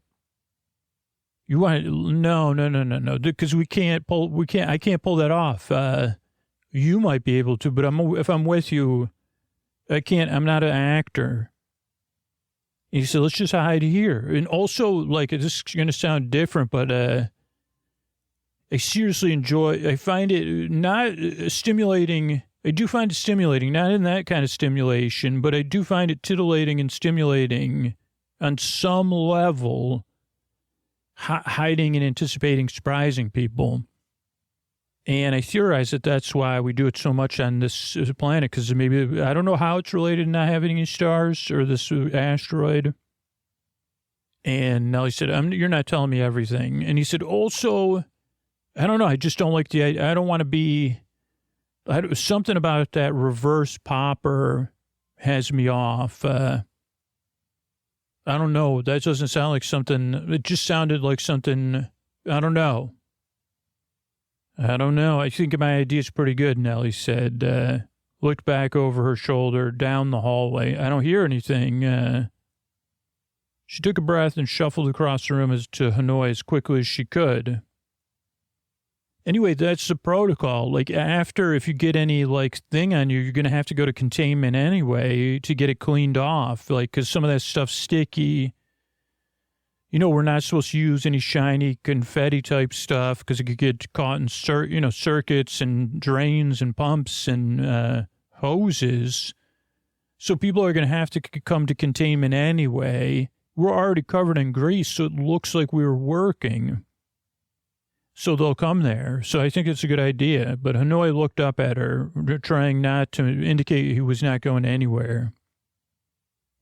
You want no, because I can't pull that off. You might be able to, but if I'm with you, I can't, I'm not an actor. And he said, let's just hide here. And also, like, this is going to sound different, but I seriously I find it not stimulating. I do find it stimulating, not in that kind of stimulation, but I do find it titillating and stimulating on some level. Hiding and anticipating surprising people. And I theorize that that's why we do it so much on this planet, because maybe, I don't know how it's related to not having any stars or this asteroid. And Nellie said, you're not telling me everything. And he said, also, I don't know, I just don't like I don't want to be, something about that reverse popper has me off. I don't know. That doesn't sound like something. It just sounded like something. I don't know. I think my idea's pretty good, Nellie said. Looked back over her shoulder, down the hallway. I don't hear anything. She took a breath and shuffled across the room to Hanoi as quickly as she could. Anyway, that's the protocol. Like, after, if you get any, like, thing on you, you're going to have to go to containment anyway to get it cleaned off. Like, because some of that stuff's sticky. We're not supposed to use any shiny confetti-type stuff because it could get caught in, circuits and drains and pumps and hoses. So people are going to have to come to containment anyway. We're already covered in grease, so it looks like we were working. So they'll come there. So I think it's a good idea. But Hanoi looked up at her, trying not to indicate he was not going anywhere.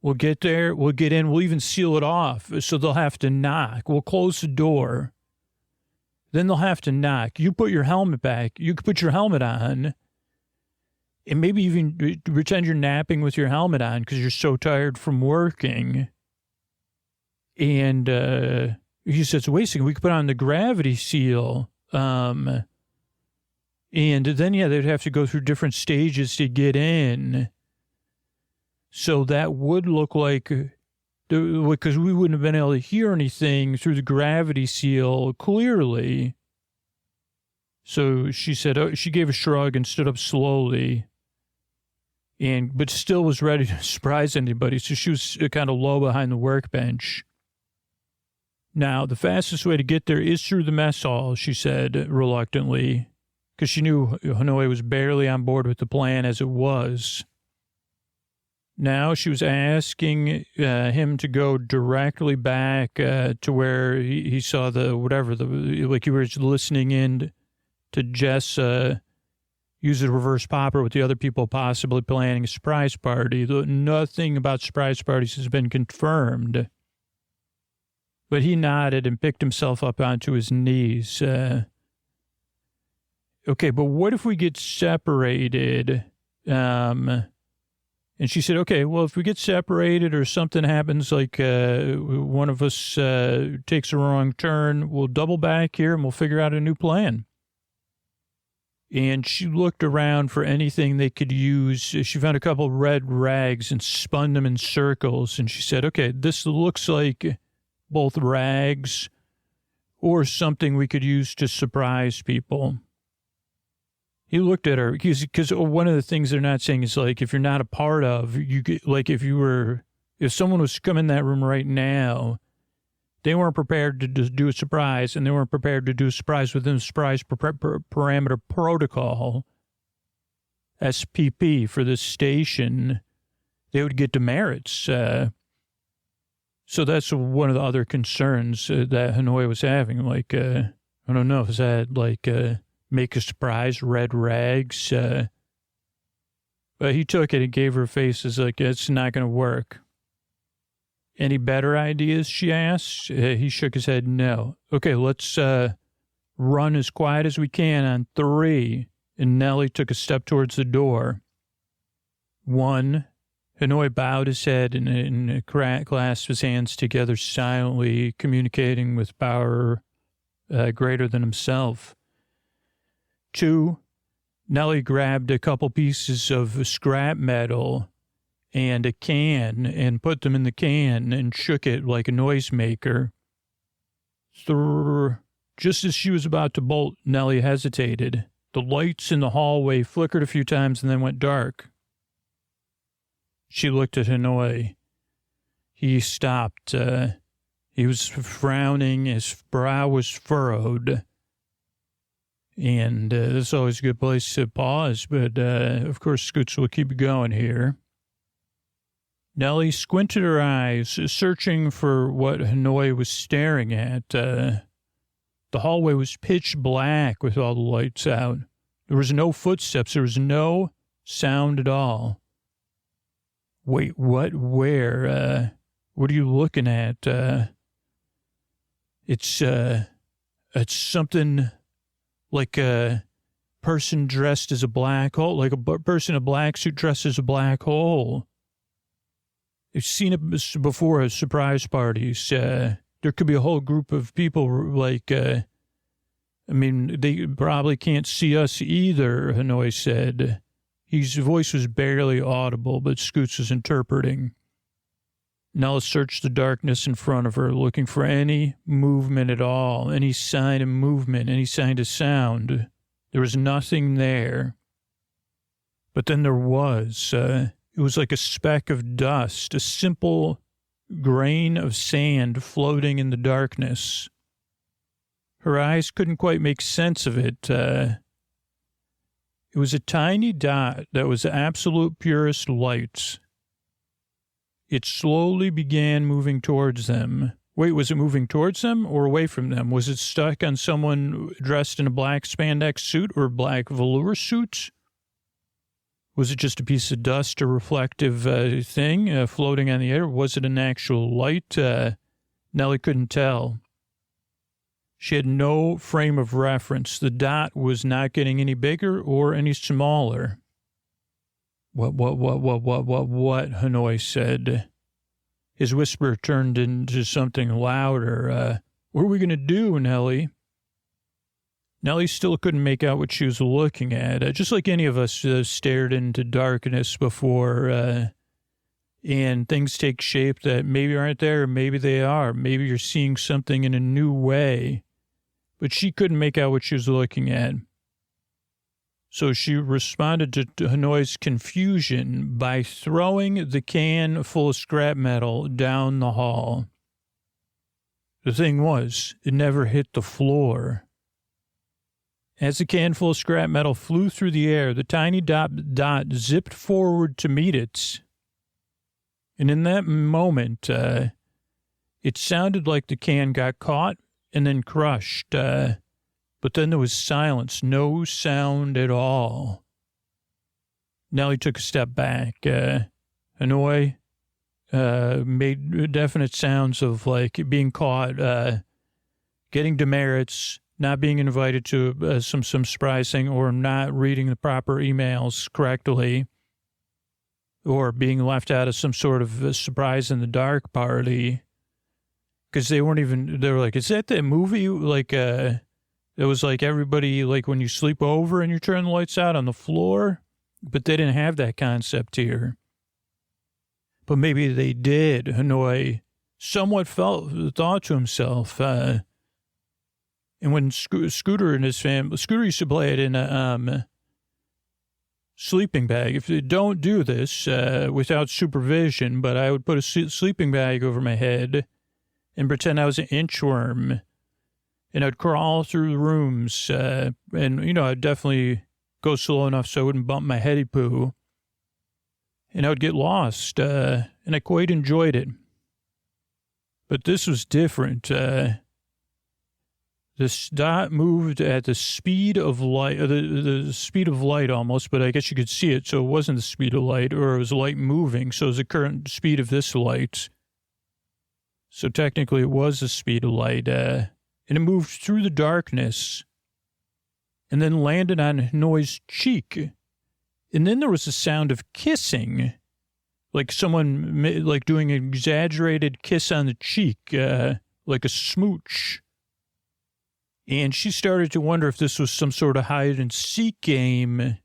We'll get there. We'll get in. We'll even seal it off. So they'll have to knock. We'll close the door. Then they'll have to knock. You put your helmet back. You can put your helmet on. And maybe even pretend you're napping with your helmet on because you're so tired from working. And he says, wait a second, we could put on the gravity seal. And then, they'd have to go through different stages to get in. So that would look like, because we wouldn't have been able to hear anything through the gravity seal clearly. So she said, she gave a shrug and stood up slowly, but still was ready to surprise anybody. So she was kind of low behind the workbench. Now, the fastest way to get there is through the mess hall, she said reluctantly, because she knew Hanoi was barely on board with the plan as it was. Now she was asking him to go directly back to where he saw like he was listening in to Jess use a reverse popper with the other people possibly planning a surprise party. Nothing about surprise parties has been confirmed. But he nodded and picked himself up onto his knees. Okay, but what if we get separated? And she said, okay, well, if we get separated or something happens, like one of us takes a wrong turn, we'll double back here and we'll figure out a new plan. And she looked around for anything they could use. She found a couple red rags and spun them in circles. And she said, okay, this looks like both rags or something we could use to surprise people. He looked at her because one of the things they're not saying is like, if you're not a part of, you get, like if someone was to come in that room right now, they weren't prepared to do a surprise, and they weren't prepared to do a surprise within the surprise parameter protocol, SPP, for this station, they would get demerits. So that's one of the other concerns that Hanoi was having. Like, I don't know, is that like make a surprise, red rags? But he took it and gave her faces like, it's not going to work. Any better ideas, she asked. He shook his head, no. Okay, let's run as quiet as we can on 3. And Nellie took a step towards the door. 1. Hanoi bowed his head and clasped his hands together silently, communicating with power greater than himself. 2. Nellie grabbed a couple pieces of scrap metal and a can and put them in the can and shook it like a noisemaker. Just as she was about to bolt, Nellie hesitated. The lights in the hallway flickered a few times and then went dark. She looked at Hanoi. He stopped. He was frowning. His brow was furrowed. And this is always a good place to pause, but of course, Scoots will keep going here. Nellie squinted her eyes, searching for what Hanoi was staring at. The hallway was pitch black with all the lights out. There was no footsteps. There was no sound at all. Wait, what? Where? What are you looking at? It's something like a person dressed as a black hole, like a person in a black suit dressed as a black hole. I've seen it before at surprise parties. There could be a whole group of people like, they probably can't see us either, Hanoi said. His voice was barely audible, but Scoots was interpreting. Nella searched the darkness in front of her, looking for any movement at all, any sign of movement, any sign of sound. There was nothing there. But then there was. It was like a speck of dust, a simple grain of sand floating in the darkness. Her eyes couldn't quite make sense of it. It was a tiny dot that was absolute purest light. It slowly began moving towards them. Wait, was it moving towards them or away from them? Was it stuck on someone dressed in a black spandex suit or black velour suit? Was it just a piece of dust, a reflective thing floating on the air? Was it an actual light? Nellie couldn't tell. She had no frame of reference. The dot was not getting any bigger or any smaller. What, Hanoi said. His whisper turned into something louder. What are we going to do, Nellie? Nellie still couldn't make out what she was looking at, just like any of us stared into darkness before, and things take shape that maybe aren't there, or maybe they are. Maybe you're seeing something in a new way. But she couldn't make out what she was looking at. So she responded to Hanoi's confusion by throwing the can full of scrap metal down the hall. The thing was, it never hit the floor. As the can full of scrap metal flew through the air, the tiny dot zipped forward to meet it. And in that moment, it sounded like the can got caught and then crushed. But then there was silence, no sound at all. Nellie took a step back. Hanoi made definite sounds of like being caught, getting demerits, not being invited to some surprise thing, or not reading the proper emails correctly, or being left out of some sort of surprise in the dark party. Because they were like, is that that movie? Like, it was like everybody, like when you sleep over and you turn the lights out on the floor, but they didn't have that concept here. But maybe they did. Hanoi somewhat thought to himself, and when Scooter and his family, Scooter used to play it in a sleeping bag. If you don't do this without supervision, but I would put a sleeping bag over my head and pretend I was an inchworm, and I'd crawl through the rooms, and, you know, I'd definitely go slow enough so I wouldn't bump my heady poo, and I would get lost, and I quite enjoyed it. But this was different. This dot moved at the speed of light, the speed of light almost, but I guess you could see it, so it wasn't the speed of light, or it was light moving, so it was the current speed of this light. So technically it was the speed of light, and it moved through the darkness and then landed on Hanoi's cheek. And then there was a sound of kissing, like someone like doing an exaggerated kiss on the cheek, like a smooch. And she started to wonder if this was some sort of hide and seek game,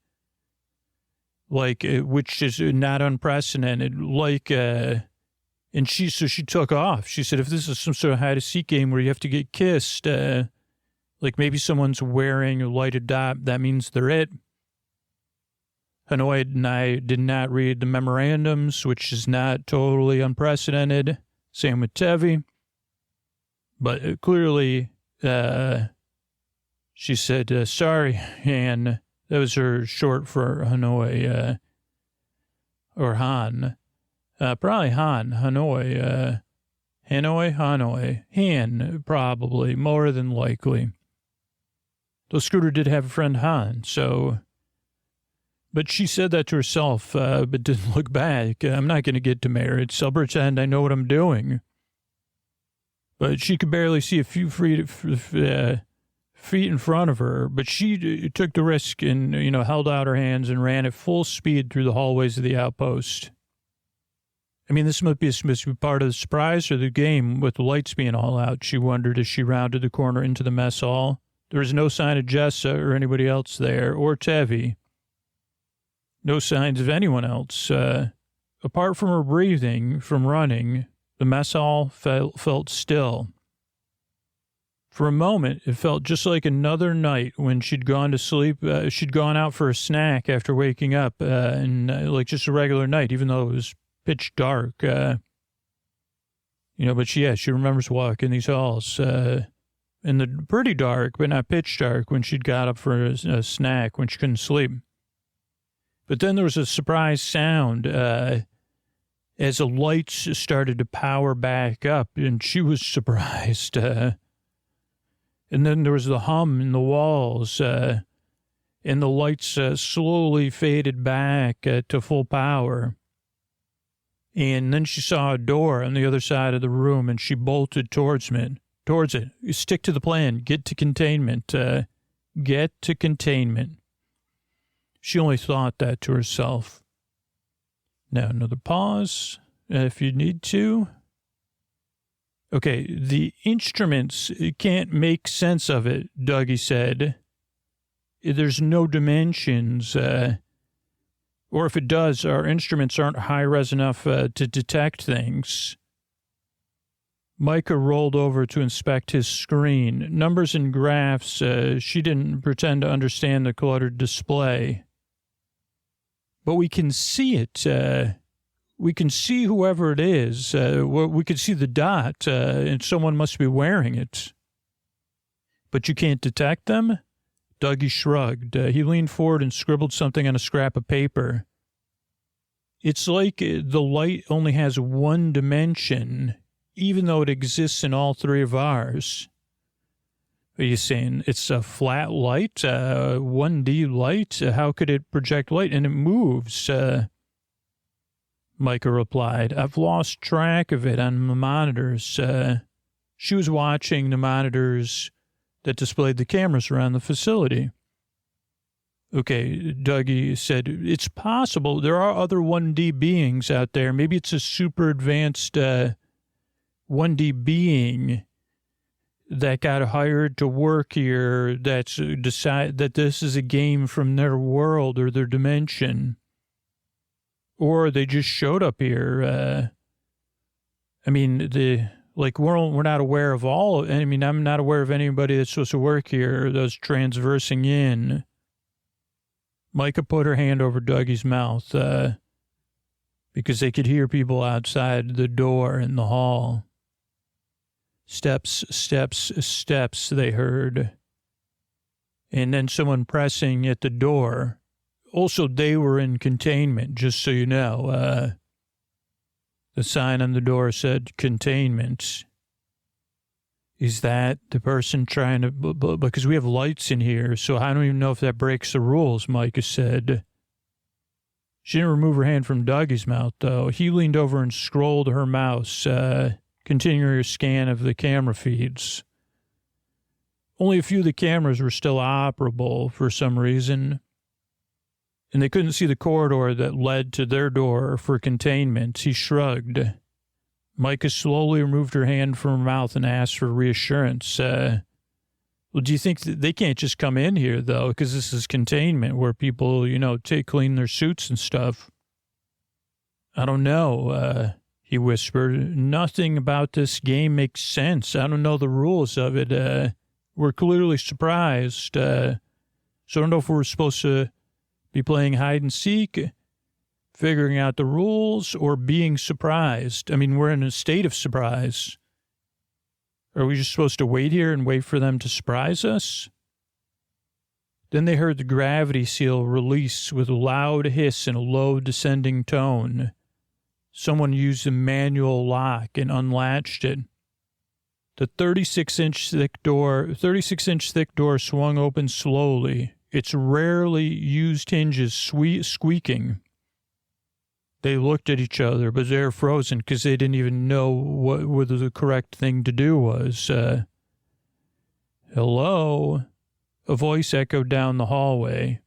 like, which is not unprecedented, like, and she took off. She said, if this is some sort of hide and seek game where you have to get kissed, like maybe someone's wearing a lighted dot, that means they're it. Hanoi and I did not read the memorandums, which is not totally unprecedented. Same with Tevi. But clearly, she said, sorry, and that was her short for Hanoi, or Han. Probably Han, Hanoi, Hanoi, Han, probably, more than likely. Though Scooter did have a friend Han, so, but she said that to herself, but didn't look back. I'm not going to get demerits. I'll pretend I know what I'm doing. But she could barely see a few feet in front of her, but she took the risk and, you know, held out her hands and ran at full speed through the hallways of the outpost. I mean, this must be part of the surprise or the game with the lights being all out, she wondered as she rounded the corner into the mess hall. There was no sign of Jessa or anybody else there, or Tevi. No signs of anyone else. Apart from her breathing from running, the mess hall felt still. For a moment, it felt just like another night when she'd gone to sleep. She'd gone out for a snack after waking up, and like just a regular night, even though it was pitch dark. You know, but she remembers walking these halls in the pretty dark, but not pitch dark, when she'd got up for a snack when she couldn't sleep. But then there was a surprise sound as the lights started to power back up, and she was surprised. And then there was the hum in the walls, and the lights slowly faded back to full power. And then she saw a door on the other side of the room, and she bolted towards it. Stick to the plan. Get to containment. Get to containment. She only thought that to herself. Now, another pause, if you need to. Okay, the instruments can't make sense of it, Dougie said. there's no dimensions. Or if it does, our instruments aren't high-res enough to detect things. Micah rolled over to inspect his screen. Numbers and graphs, she didn't pretend to understand the cluttered display. But we can see it. We can see whoever it is. We can see the dot, and someone must be wearing it. But you can't detect them? Dougie shrugged. He leaned forward and scribbled something on a scrap of paper. It's like the light only has one dimension, even though it exists in all three of ours. Are you saying it's a flat light, 1D light? How could it project light? And it moves, Micah replied. I've lost track of it on my monitors. She was watching the monitors that displayed the cameras around the facility. Okay, Dougie said, it's possible. There are other 1D beings out there. Maybe it's a super advanced 1D being that got hired to work here that's decide that this is a game from their world or their dimension. Or they just showed up here. We're not aware of all. I mean, I'm not aware of anybody that's supposed to work here that's transversing in. Micah put her hand over Dougie's mouth because they could hear people outside the door in the hall. Steps, steps, steps, they heard. And then someone pressing at the door. Also, they were in containment, just so you know. The sign on the door said containment. Is that the person trying to... Because we have lights in here, so I don't even know if that breaks the rules, Micah said. She didn't remove her hand from Dougie's mouth, though. He leaned over and scrolled her mouse, continuing her scan of the camera feeds. Only a few of the cameras were still operable for some reason, and they couldn't see the corridor that led to their door for containment. He shrugged. Micah slowly removed her hand from her mouth and asked for reassurance. Well, do you think they can't just come in here, though, because this is containment where people, clean their suits and stuff? I don't know, he whispered. Nothing about this game makes sense. I don't know the rules of it. We're clearly surprised. So I don't know if we're supposed to be playing hide and seek, figuring out the rules, or being surprised. I mean, we're in a state of surprise. Are we just supposed to wait here and wait for them to surprise us? Then they heard the gravity seal release with a loud hiss and a low descending tone. Someone used a manual lock and unlatched it. The 36-inch thick door swung open slowly, its rarely used hinges squeaking. They looked at each other, but they were frozen because they didn't even know what the correct thing to do was. Hello? A voice echoed down the hallway.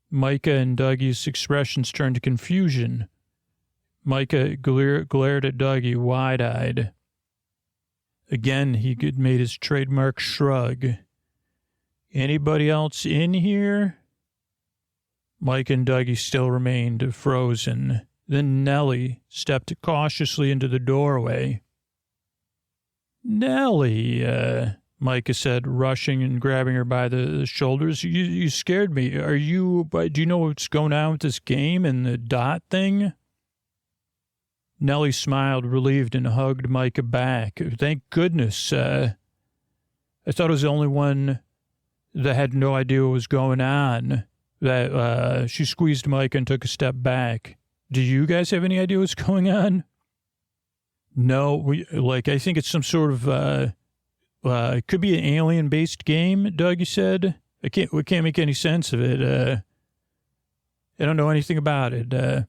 Micah and Dougie's expressions turned to confusion. Micah glared at Dougie wide-eyed. Again, he made his trademark shrug. Anybody else in here? Mike and Dougie still remained frozen. Then Nellie stepped cautiously into the doorway. Nellie, Micah said, rushing and grabbing her by the shoulders. You scared me. Do you know what's going on with this game and the dot thing? Nellie smiled, relieved, and hugged Micah back. Thank goodness. I thought I was the only one that had no idea what was going on. She squeezed Micah and took a step back. Do you guys have any idea what's going on? No, I think it's some sort of, it could be an alien-based game, Dougie said. We can't make any sense of it. I don't know anything about it.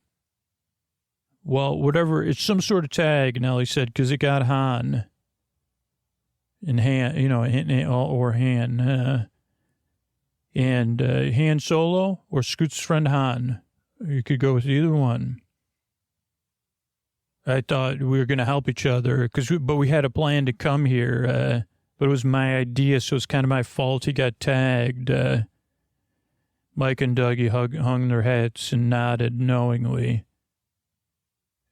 Well, whatever, it's some sort of tag, Nellie said, because it got Han. And Han, or Han. And Han Solo or Scoot's friend Han. You could go with either one. I thought we were going to help each other, but we had a plan to come here. But it was my idea, so it's kind of my fault he got tagged. Mike and Dougie hung their heads and nodded knowingly.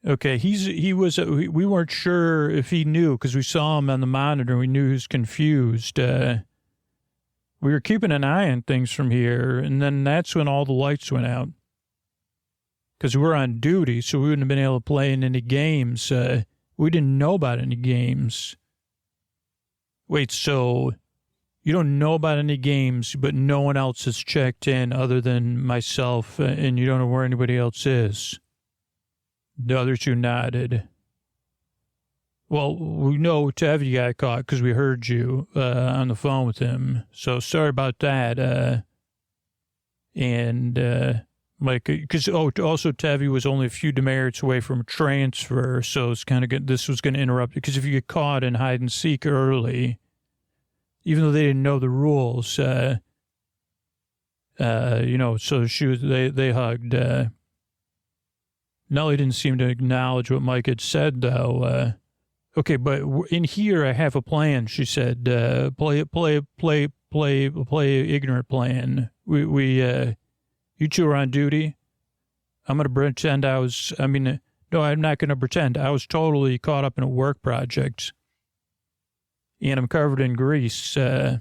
Okay, we weren't sure if he knew because we saw him on the monitor. We knew he was confused. We were keeping an eye on things from here, and then that's when all the lights went out. Because we were on duty, so we wouldn't have been able to play in any games. We didn't know about any games. Wait, so you don't know about any games, but no one else has checked in other than myself, and you don't know where anybody else is? The other two nodded. Well, we know Tevi got caught because we heard you on the phone with him. So sorry about that. Mike, because also Tevi was only a few demerits away from a transfer, so it's kind of good. This was going to interrupt because if you get caught in hide and seek early, even though they didn't know the rules, so they hugged. Nellie didn't seem to acknowledge what Mike had said, though. Okay, but in here, I have a plan, she said. Play ignorant plan. You two are on duty. I'm going to pretend no, I'm not going to pretend. I was totally caught up in a work project. And I'm covered in grease. Well,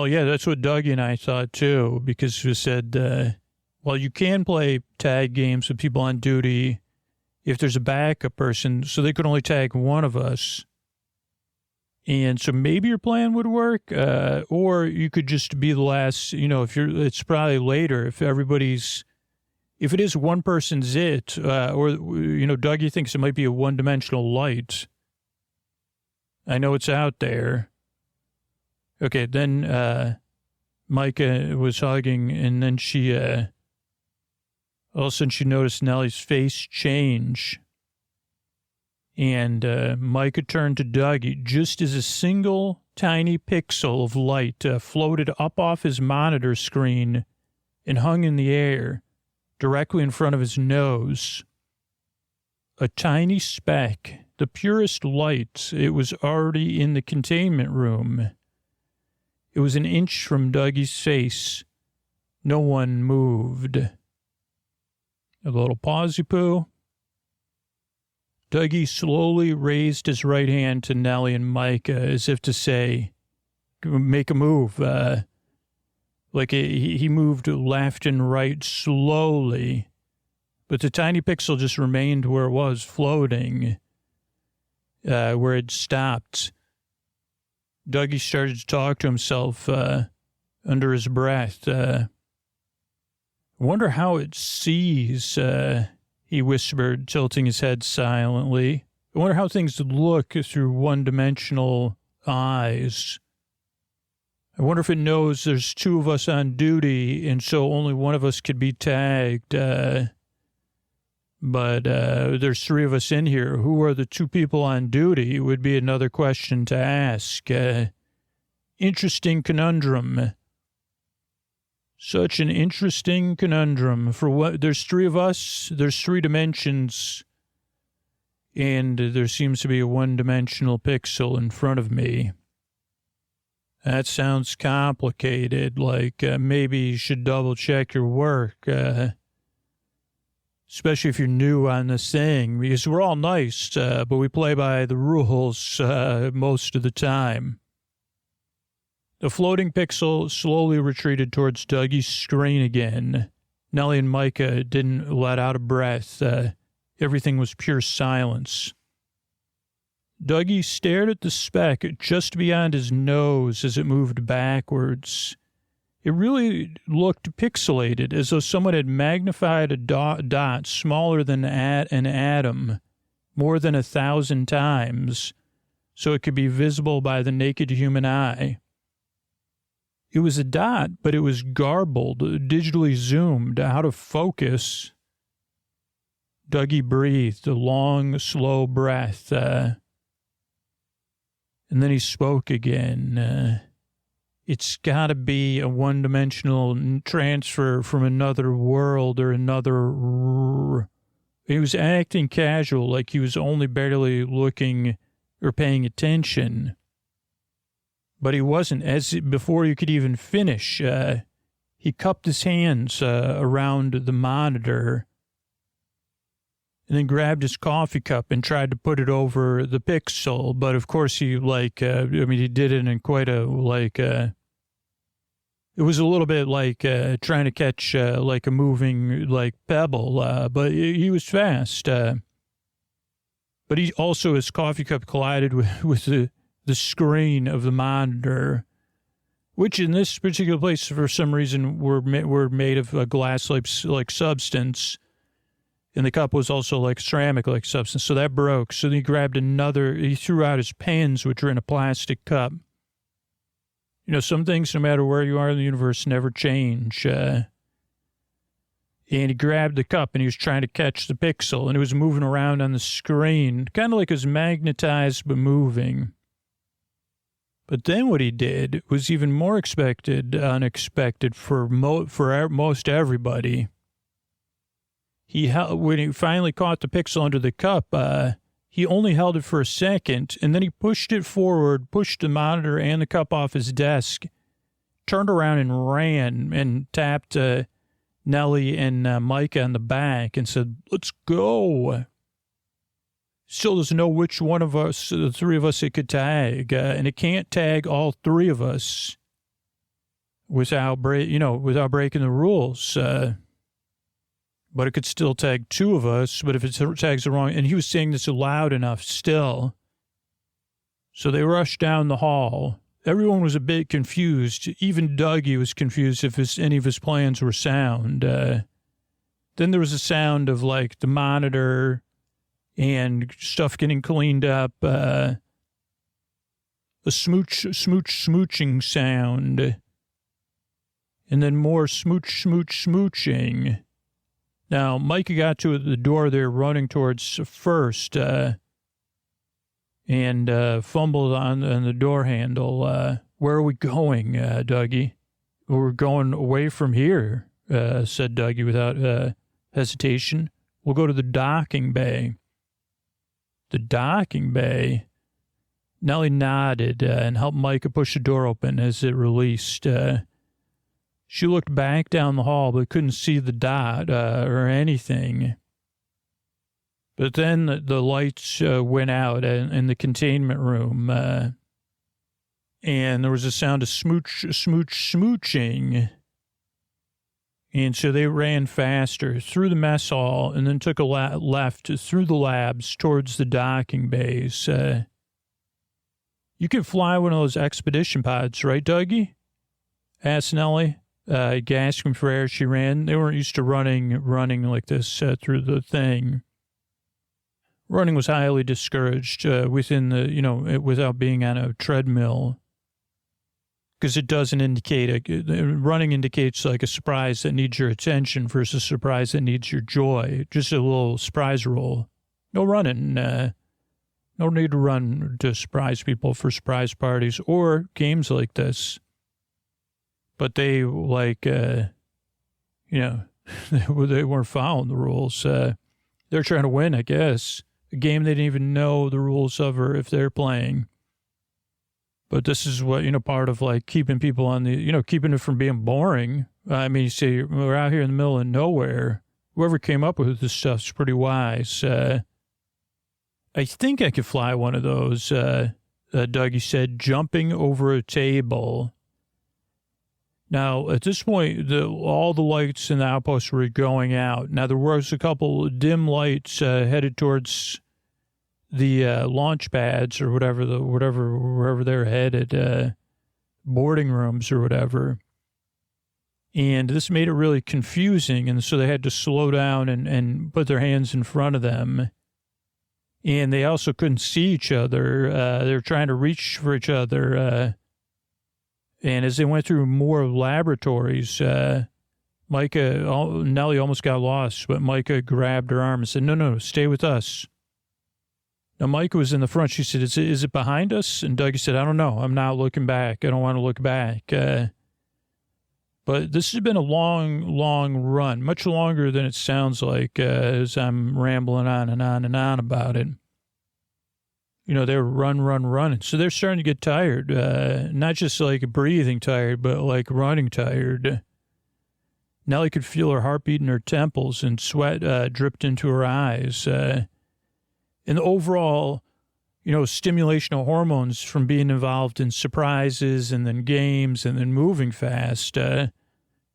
yeah, that's what Dougie and I thought, too, because she said, well, you can play tag games with people on duty if there's a backup person, so they could only tag one of us. And so maybe your plan would work, or you could just be the last, it's probably later if it is one person's it, or, Dougie thinks it might be a one-dimensional light. I know it's out there. Okay, then Micah was hugging, and then all of a sudden she noticed Nellie's face change. And Micah turned to Dougie just as a single tiny pixel of light floated up off his monitor screen and hung in the air directly in front of his nose. A tiny speck, the purest light. It was already in the containment room. It was an inch from Dougie's face. No one moved. A little pausey-poo. Dougie slowly raised his right hand to Nellie and Micah as if to say, make a move. He moved left and right slowly, but the tiny pixel just remained where it was, floating, where it stopped. Dougie started to talk to himself under his breath. I wonder how it sees, he whispered, tilting his head silently. I wonder how things look through one-dimensional eyes. I wonder if it knows there's two of us on duty, and so only one of us could be tagged. But there's three of us in here. Who are the two people on duty would be another question to ask. Interesting conundrum. Such an interesting conundrum. For what? There's three of us. There's three dimensions. And there seems to be a one-dimensional pixel in front of me. That sounds complicated. Maybe you should double-check your work. Especially if you're new on this thing. Because we're all nice, but we play by the rules most of the time. The floating pixel slowly retreated towards Dougie's screen again. Nellie and Micah didn't let out a breath. Everything was pure silence. Dougie stared at the speck just beyond his nose as it moved backwards. It really looked pixelated, as though someone had magnified a dot smaller than an atom more than 1,000 times, so it could be visible by the naked human eye. It was a dot, but it was garbled, digitally zoomed, out of focus. Dougie breathed a long, slow breath, and then he spoke again. It's got to be a one-dimensional transfer from another world or another... He was acting casual, like he was only barely looking or paying attention. But he wasn't. Before you could even finish, he cupped his hands around the monitor and then grabbed his coffee cup and tried to put it over the pixel. But of course he he did it in quite a, it was a little bit like trying to catch like a moving like pebble, but he was fast. But he also, his coffee cup collided with the screen of the monitor, which in this particular place, for some reason, were made of a glass-like substance. And the cup was also like ceramic-like substance. So that broke. So he grabbed he threw out his pens, which were in a plastic cup. You know, some things, no matter where you are in the universe, never change. And he grabbed the cup and he was trying to catch the pixel, and it was moving around on the screen, kind of like it was magnetized but moving. But then what he did was even more unexpected for most everybody. When he finally caught the pixel under the cup, he only held it for a second, and then he pushed it forward, pushed the monitor and the cup off his desk, turned around and ran and tapped Nellie and Micah on the back and said, "Let's go." Still doesn't know which one of us, the three of us, it could tag, and it can't tag all three of us without breaking the rules. But it could still tag two of us, but if it tags the wrong, and he was saying this loud enough still. So they rushed down the hall. Everyone was a bit confused. Even Dougie was confused if any of his plans were sound. Then there was a sound of like the monitor and stuff getting cleaned up. A smooching sound. And then more smooching. Now, Micah got to the door they're running towards first and fumbled on the door handle. Where are we going, Dougie? We're going away from here, said Dougie without hesitation. We'll go to the docking bay. The docking bay? Nellie nodded and helped Micah push the door open as it released. She looked back down the hall but couldn't see the dot or anything. But then the lights went out in the containment room, and there was a sound of smooching. And so they ran faster through the mess hall and then took a left through the labs towards the docking bays. You can fly one of those expedition pods, right, Dougie? Asked Nellie. Gasping for air, she ran. They weren't used to running like this through the thing. Running was highly discouraged within the, without being on a treadmill. Because it doesn't indicate, running indicates like a surprise that needs your attention versus a surprise that needs your joy. Just a little surprise roll. No running. No need to run to surprise people for surprise parties or games like this. But they, they weren't following the rules. They're trying to win, I guess. A game they didn't even know the rules of or if they're playing. But this is what, part of like keeping people on the, keeping it from being boring. I mean, you see, we're out here in the middle of nowhere. Whoever came up with this stuff's pretty wise. I think I could fly one of those, Dougie said, jumping over a table. Now, at this point, all the lights in the outpost were going out. Now, there was a couple dim lights headed towards the launch pads or wherever they're headed, boarding rooms or whatever. And this made it really confusing, and so they had to slow down and put their hands in front of them. And they also couldn't see each other. They were trying to reach for each other. And as they went through more laboratories, Nellie almost got lost, but Micah grabbed her arm and said, no, stay with us. Now, Micah was in the front. She said, is it behind us? And Dougie said, I don't know. I'm not looking back. I don't want to look back. But this has been a long run, much longer than it sounds like as I'm rambling on and on and on about it. They're running. So they're starting to get tired, not just like breathing tired, but like running tired. Nellie could feel her heartbeat in her temples and sweat dripped into her eyes. And the overall, stimulation of hormones from being involved in surprises and then games and then moving fast, it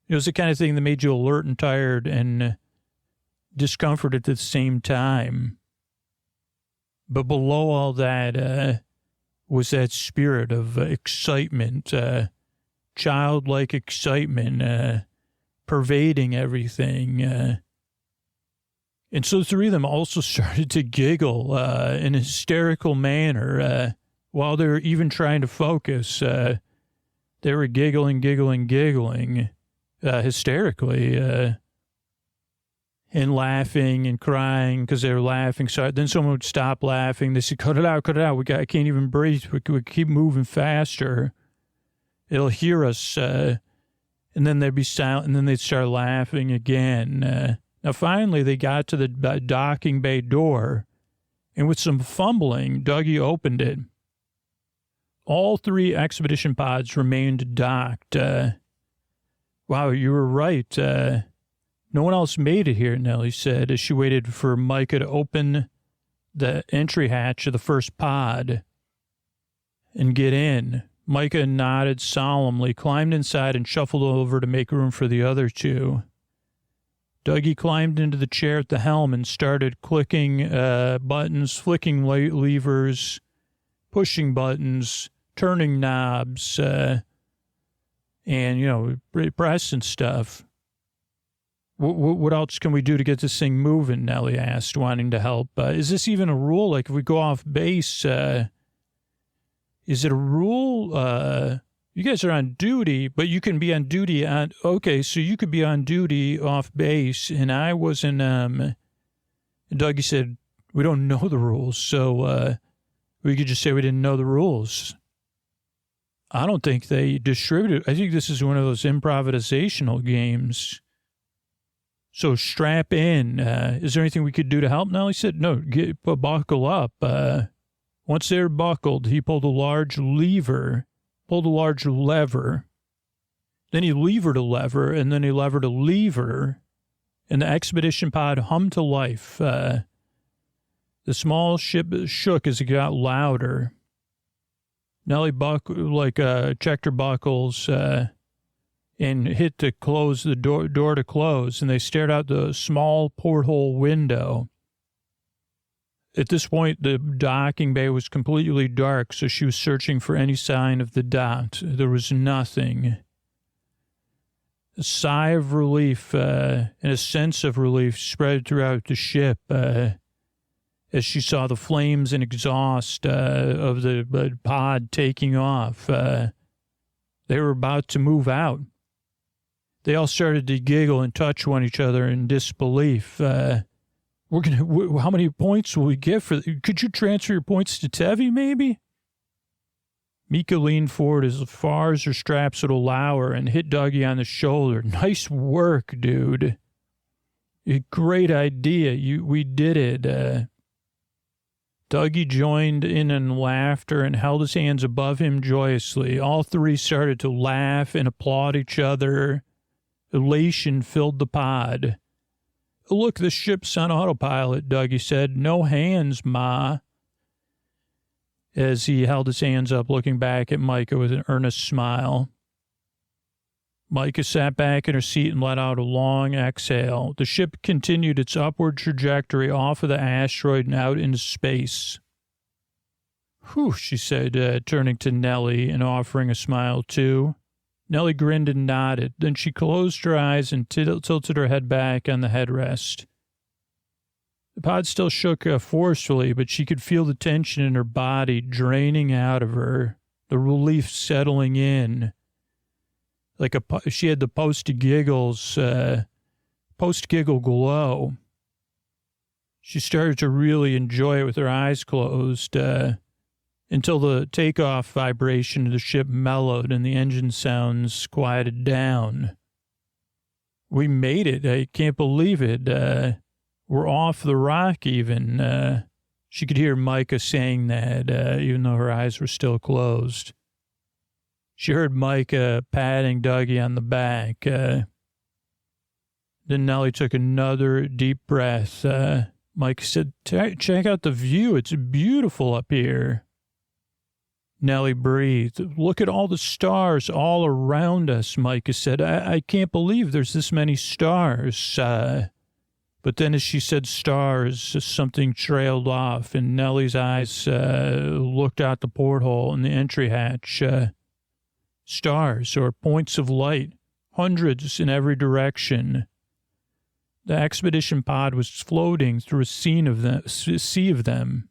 was the kind of thing that made you alert and tired and discomforted at the same time. But below all that was that spirit of excitement, childlike excitement, pervading everything. And so the three of them also started to giggle in a hysterical manner while they were even trying to focus. They were giggling hysterically and laughing and crying because they were laughing. So then someone would stop laughing. They said, cut it out. I can't even breathe. We keep moving faster. It'll hear us. And then they'd be silent, and then they'd start laughing again. Now, finally, they got to the docking bay door, and with some fumbling, Dougie opened it. All three expedition pods remained docked. Wow, you were right. No one else made it here, Nellie said, as she waited for Micah to open the entry hatch of the first pod and get in. Micah nodded solemnly, climbed inside, and shuffled over to make room for the other two. Dougie climbed into the chair at the helm and started clicking buttons, flicking levers, pushing buttons, turning knobs, and, pressing stuff. What else can we do to get this thing moving, Nellie asked, wanting to help. Is this even a rule? Like, if we go off base, is it a rule? You guys are on duty, but you can be on duty on... Okay, so you could be on duty off base, and I wasn't... And Dougie said, we don't know the rules, so we could just say we didn't know the rules. I don't think they distributed... I think this is one of those improvisational games. So strap in. Is there anything we could do to help now? He said, no, buckle up. Once they were buckled, he pulled a large lever. Then he levered a lever, and then he levered a lever, and the expedition pod hummed to life. The small ship shook as it got louder. Nellie checked her buckles and hit to close the door to close, and they stared out the small porthole window. At this point, the docking bay was completely dark, so she was searching for any sign of the dot. There was nothing. A sigh of relief and a sense of relief spread throughout the ship as she saw the flames and exhaust of the pod taking off. They were about to move out. They all started to giggle and touch one another in disbelief. How many points will we get for... Could you transfer your points to Tevi, maybe? Mika leaned forward as far as her straps would allow her and hit Dougie on the shoulder. Nice work, dude. Great idea. We did it. Dougie joined in laughter and held his hands above him joyously. All three started to laugh and applaud each other. Elation filled the pod. Look, the ship's on autopilot, Dougie said. No hands, Ma. As he held his hands up, looking back at Micah with an earnest smile. Micah sat back in her seat and let out a long exhale. The ship continued its upward trajectory off of the asteroid and out into space. Whew, she said, turning to Nellie and offering a smile, too. Nellie grinned and nodded. Then she closed her eyes and tilted her head back on the headrest. The pod still shook forcefully, but she could feel the tension in her body draining out of her, the relief settling in. She had the post-giggle glow. She started to really enjoy it with her eyes closed, until the takeoff vibration of the ship mellowed and the engine sounds quieted down. We made it. I can't believe it. We're off the rock even. She could hear Micah saying that, even though her eyes were still closed. She heard Micah patting Dougie on the back. Then Nellie took another deep breath. Mike said, check out the view. It's beautiful up here. Nellie breathed. Look at all the stars all around us, Micah said. I can't believe there's this many stars. But then as she said stars, something trailed off, and Nellie's eyes looked out the porthole in the entry hatch. Stars, or points of light, hundreds in every direction. The expedition pod was floating through a sea of them.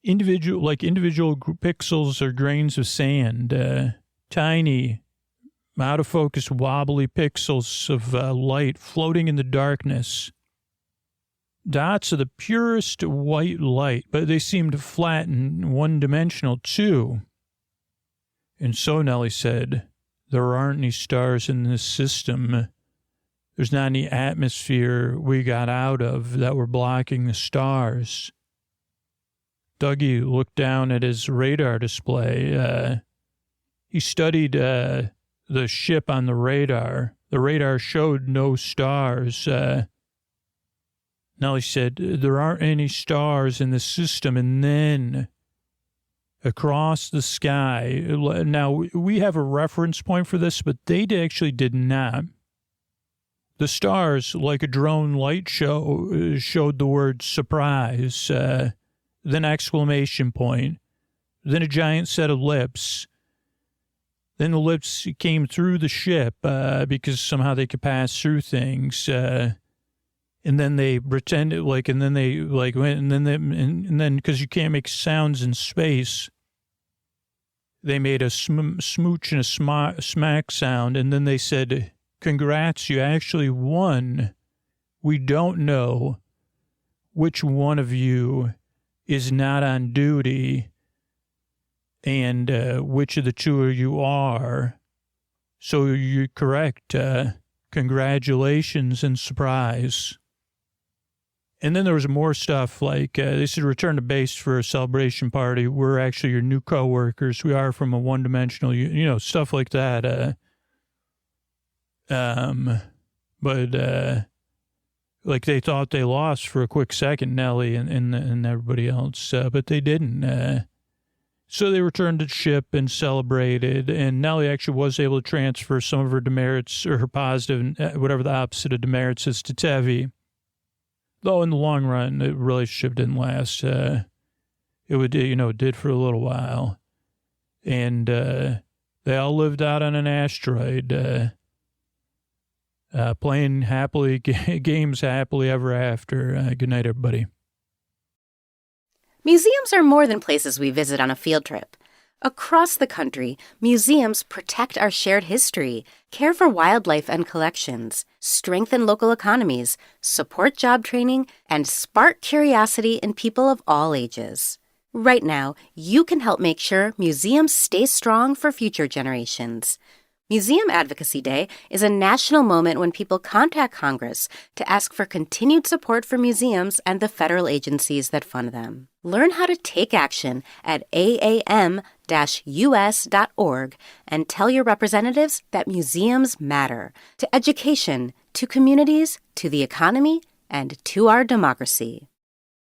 Individual pixels or grains of sand, tiny, out-of-focus, wobbly pixels of light floating in the darkness. Dots of the purest white light, but they seemed flat and one-dimensional, too. And so, Nellie said, there aren't any stars in this system. There's not any atmosphere we got out of that were blocking the stars. Dougie looked down at his radar display. He studied the ship on the radar. The radar showed no stars. Nellie said, there aren't any stars in the system. And then across the sky, now we have a reference point for this, but they actually did not. The stars, like a drone light show, showed the word surprise, then exclamation point, then a giant set of lips. Then the lips came through the ship because somehow they could pass through things. And then they pretended and then because you can't make sounds in space, they made a smooch and a smack sound. And then they said, congrats, you actually won. We don't know which one of you is not on duty and which of the two of you are. So you're correct. Congratulations and surprise. And then there was more stuff like they said return to base for a celebration party. We're actually your new coworkers. We are from a one-dimensional, stuff like that. But like they thought they lost for a quick second, Nellie and everybody else, but they didn't. So they returned to ship and celebrated, and Nellie actually was able to transfer some of her demerits, or her positive, whatever the opposite of demerits is, to Tevi. Though in the long run, the relationship didn't last. It did for a little while. And they all lived out on an asteroid, playing games happily ever after. Good night, everybody. Museums are more than places we visit on a field trip. Across the country, museums protect our shared history, care for wildlife and collections, strengthen local economies, support job training, and spark curiosity in people of all ages. Right now, you can help make sure museums stay strong for future generations. Museum Advocacy Day is a national moment when people contact Congress to ask for continued support for museums and the federal agencies that fund them. Learn how to take action at aam-us.org and tell your representatives that museums matter to education, to communities, to the economy, and to our democracy.